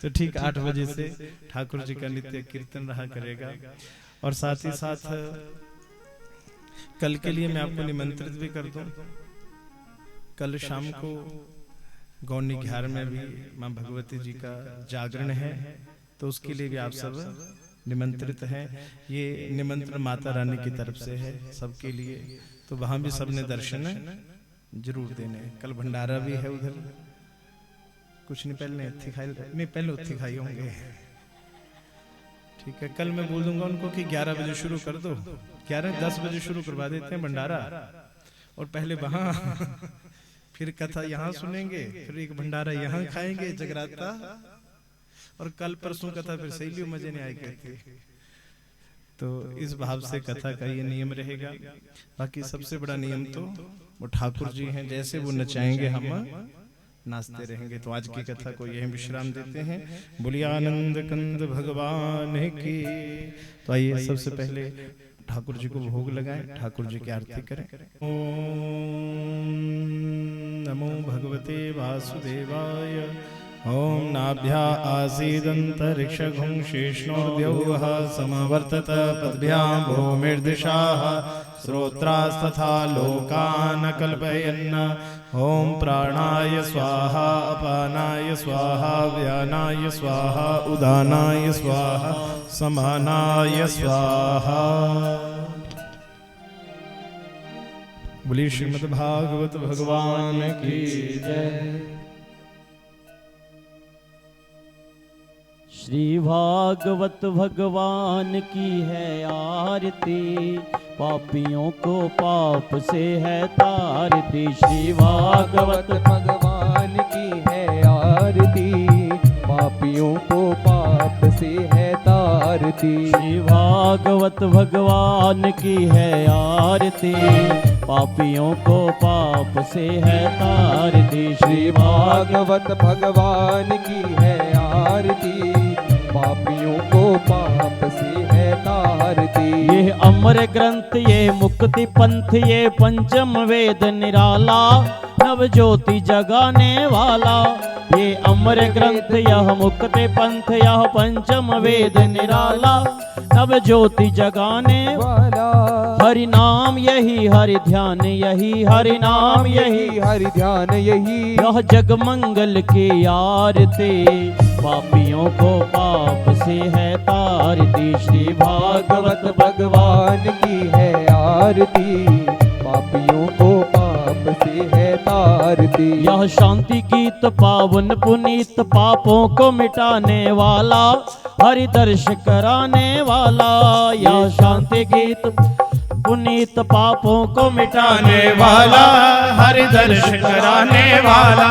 Speaker 1: तो ठीक 8 बजे से ठाकुर जी का नित्य कीर्तन रहा करेगा। और साथ ही साथ कल के लिए मैं आपको निमंत्रित भी कर दूं। कल शाम को गौनी 11 में भी मां भगवती जी का जागरण है, तो उसके लिए भी आप सब निमंत्रित हैं। ये निमंत्रण माता रानी की तरफ से है सबके लिए, तो वहां भी सबने दर्शन जरूर देने। कल भंडारा भी है उधर, कुछ नहीं पहले उत्थी खाई, नहीं पहले उत्थी खाई होंगे, ठीक है। कल मैं बोल दूंगा उनको कि 11 बजे शुरू कर दो, 11-10 बजे शुरू करवा देते हैं भंडारा, और पहले वहां फिर कथा यहाँ सुनेंगे, फिर एक भंडारा यहाँ खाएंगे जगराता, और कल परसों कथा फिर सही लियो, मजे नहीं आएगी थे। तो इस भाव से कथा का ये नियम रहेगा। बाकी सबसे बड़ा नियम तो वो ठाकुर जी हैं, जैसे वो नचाएंगे हम नाचते रहेंगे। तो आज की कथा को यही विश्राम देते हैं। बोलिए आनंद कंद भगवान की। तो आइए सबसे पहले ठाकुर जी को भोग लगाएं, ठाकुर जी की आरती करें। ओम नमो भगवते वासुदेवाय। ओम नाभ्या आसीदन्तरिक्षगुं शेषणोर्द्यौः समवर्तत पद्भ्यां भूमिर्दिशाः श्रोत्रास्तथा लोकान् कल्पयन्। ओम प्राणाय स्वाहा अपानाय स्वाहा व्यानाय स्वाहा उदानाय स्वाहा समानाय स्वाहा। बोलिए श्रीमद् भागवत भगवान की जय।
Speaker 2: श्री भागवत भगवान की है आरती, पापियों को पाप से है तारती। श्री भागवत
Speaker 3: भगवान की है आरती, पापियों को पाप से है तारती।
Speaker 2: श्री भागवत भगवान की है आरती, पापियों को पाप से है तारती।
Speaker 3: श्री भागवत भगवान की है आरती, पापियों को पाप से है तारती।
Speaker 2: ये अमर ग्रंथ ये मुक्ति पंथ ये पंचम वेद निराला, नव ज्योति जगाने वाला। ये अमर ग्रंथ यह मुक्ति पंथ यह पंचम वेद निराला, नव ज्योति जगाने
Speaker 3: वाला।
Speaker 2: हरि नाम यही हरि ध्यान यही, हरि नाम यही
Speaker 3: हरि ध्यान यही।
Speaker 2: यह जग मंगल की आरती, पापियों को पाप से है तारती। श्री
Speaker 3: भागवत भगवान की है आरती, पापियों को पाप से है तारती।
Speaker 2: यह शांति गीत पावन पुनीत, पापों को मिटाने वाला, हरि दर्श कराने वाला। यह शांति गीत पुनीत, पापों को मिटाने वाला,
Speaker 1: हरि दर्श कराने वाला।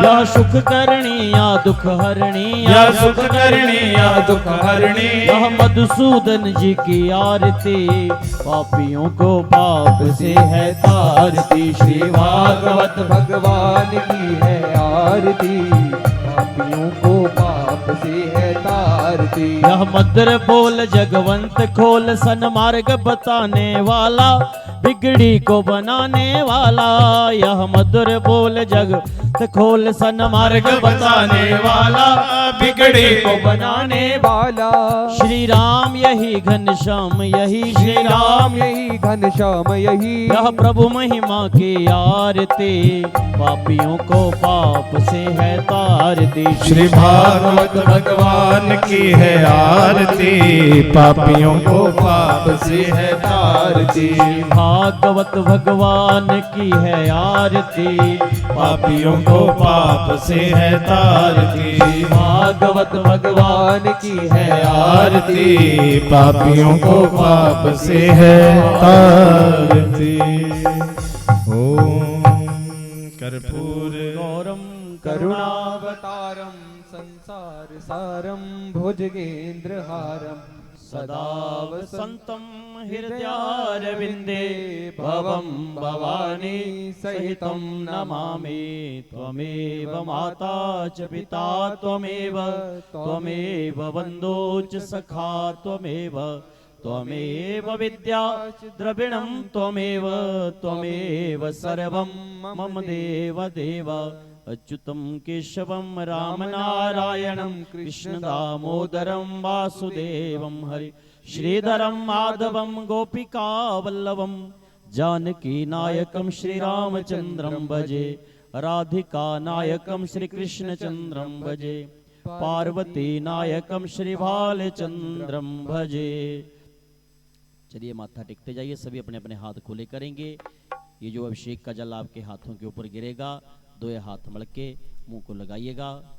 Speaker 2: यह सुख करणी या दुख हरणी,
Speaker 1: या सुख करणी या दुख हरणी।
Speaker 2: यह मधुसूदन जी की आरती, पापियों को पाप से है तारती। श्री
Speaker 3: भागवत भगवान की है आरती, पापियों को पाप से है तारती।
Speaker 2: यह मधुर बोल जगवंत खोल, सन्मार्ग बताने वाला, बिगड़ी को बनाने वाला। यह मधुर बोल जगवंत खोल, सन्मार्ग बताने वाला, बिगड़ी को बनाने
Speaker 3: वाला।
Speaker 2: श्री राम यही घनश्याम यही, श्री राम
Speaker 3: यही घनश्याम यही।
Speaker 2: यह प्रभु महिमा की आरती, पापियों को पाप से है तारती।
Speaker 1: श्री भागवत भगवान की है आरती, पापियों को पाप से है तारती।
Speaker 2: भागवत भगवान की है आरती,
Speaker 1: पापियों को पाप से है तारती।
Speaker 2: भागवत भगवान की है
Speaker 1: आरती, पापियों को पाप से है तारती। ओम कर्पूर
Speaker 2: गौरम
Speaker 3: करुणावतारम संसार सारम भुजगेन्द्रहारम
Speaker 2: सदा वसन्तं हृदयारविन्दे भवं भवानी सहितं नमामि। त्वमेव माता च पिता त्वमेव, त्वमेव बन्धो च सखा त्वमेव, त्वमेव विद्या द्रविणं त्वमेव, त्वमेव सर्वं मम देव देव। अच्युतं केशवं रामनारायणं कृष्ण दामोदरं वासुदेवं हरि श्रीधरं माधवं गोपिका वल्लभं जानकी नायकम श्री रामचंद्रम भजे, राधिका नायकम श्री कृष्ण चंद्रम भजे, पार्वती नायकम श्री भालचंद्रम भजे। चलिए माथा टेकते जाइए, सभी अपने अपने हाथ खुले करेंगे। ये जो अभिषेक का जल आपके हाथों के ऊपर गिरेगा, दो हाथ मड़के मुंह को लगाइएगा।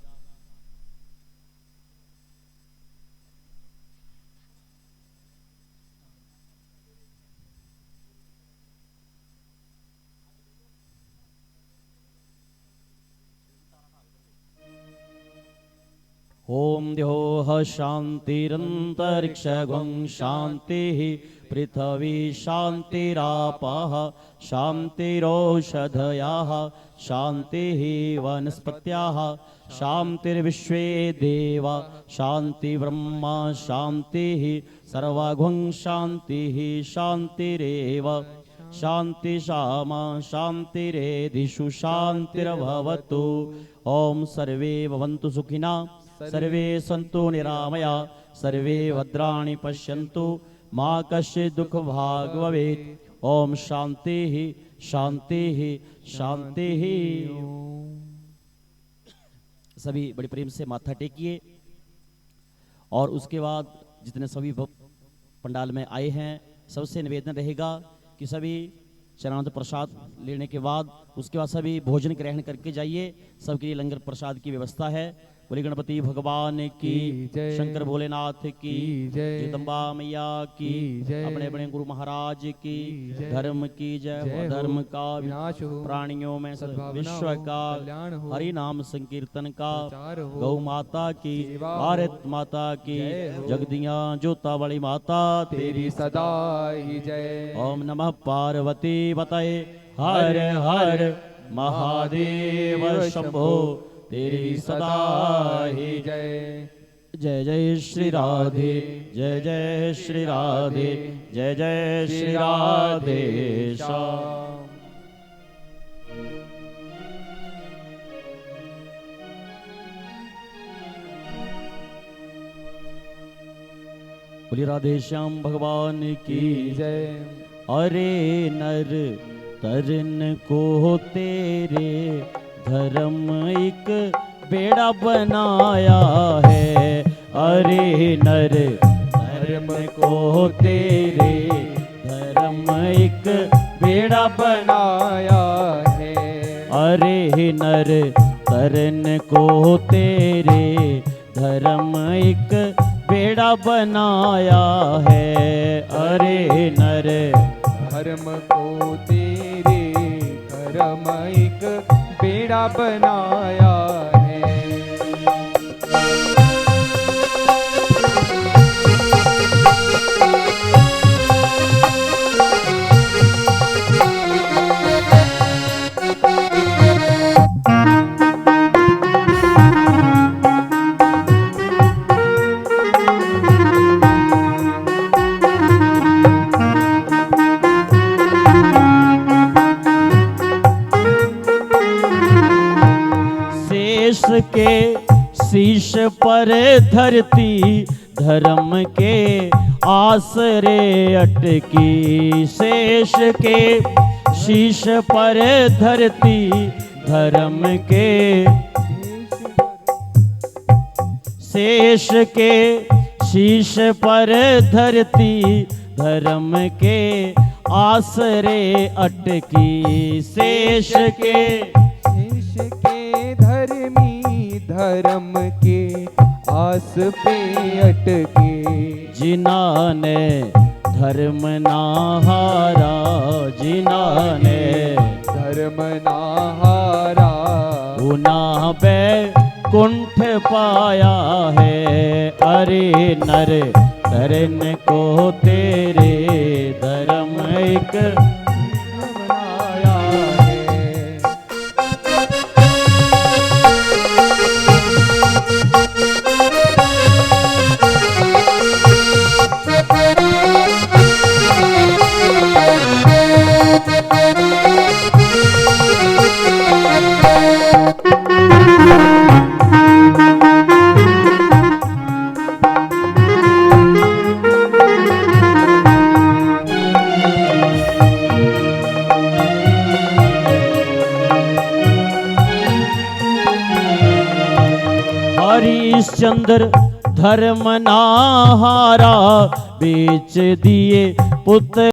Speaker 2: ओम द्योः शान्तिरन्तरिक्षगं शान्तिः, पृथ्वी शान्तिरापः शान्तिरोषधयः, शान्तिः वनस्पत्याः शान्तिर्विश्वे देवा, शान्तिर्ब्रह्मा शान्तिः, सर्वगुं शान्तिः शान्तिरेव, शान्ति शामा शान्तिरेधिषु शान्तिर्भवतु। ओम सर्वे भवन्तु सुखिना, सर्वे सन्तु निरामया, सर्वे भद्राणि पश्यन्तु, मा कश्चित् दुःख भाग् भवेत्। ओम शांति ही शांति ही शांति ही। सभी बड़े प्रेम से माथा टेकिए और उसके बाद जितने सभी पंडाल में आए हैं सबसे निवेदन रहेगा कि सभी चरणामृत प्रसाद लेने के बाद उसके बाद सभी भोजन ग्रहण करके जाइए। सबके लिए लंगर प्रसाद की व्यवस्था है। बोले गणपति भगवान की
Speaker 3: जय,
Speaker 2: शंकर भोलेनाथ की
Speaker 3: जय,
Speaker 2: जगदम्बा मैया की
Speaker 3: जय,
Speaker 2: अपने अपने गुरु महाराज की
Speaker 3: जय,
Speaker 2: धर्म की जय।
Speaker 3: जय
Speaker 2: धर्म
Speaker 3: हो,
Speaker 2: का
Speaker 3: विनाश हो,
Speaker 2: प्राणियों में
Speaker 3: सद्भावना
Speaker 2: विश्व
Speaker 3: हो,
Speaker 2: का
Speaker 3: कल्याण हो,
Speaker 2: हरि नाम संकीर्तन का
Speaker 3: प्रचार हो,
Speaker 2: गौ माता की
Speaker 3: सेवा हो,
Speaker 2: भारत माता की
Speaker 3: जय हो,
Speaker 2: जगदिया जोता बड़ी माता
Speaker 3: तेरी सदा ही जय।
Speaker 2: ओम नमः पार्वती पतये हर हर महादेव शंभो तेरी सदा ही
Speaker 3: जय।
Speaker 2: जय जय श्री राधे, जय जय श्री राधे, जय जय श्री राधे श्याम। बोलिए राधे श्याम भगवान की
Speaker 3: जय।
Speaker 2: अरे नर तरन को तेरे धर्म एक बेड़ा बनाया है। अरे नर धर्म को तेरे धर्म एक बेड़ा
Speaker 3: बनाया है।
Speaker 2: अरे नर तरन को तेरे धर्म एक बेड़ा बनाया है। अरे नर
Speaker 3: धर्म को तेरे धर्म एक बेड़ा बनाया है।
Speaker 2: के शीश पर धरती धर्म के आसरे अटकी। शेष के शीश पर धरती धर्म के शेष के शीश पर धरती धर्म के आसरे अटकी। शेष के
Speaker 3: धर्मी धर्म के आस पे अटके।
Speaker 2: जिन्होंने धर्म ना हारा, जिन्होंने
Speaker 3: धर्म ना हारा,
Speaker 2: उना बैकुंठ पाया है। अरे नर तरन को तेरे धर्म एक बनाया है। हरिश्चंद्र धर्म ना हारा, बेच दिए पुत्र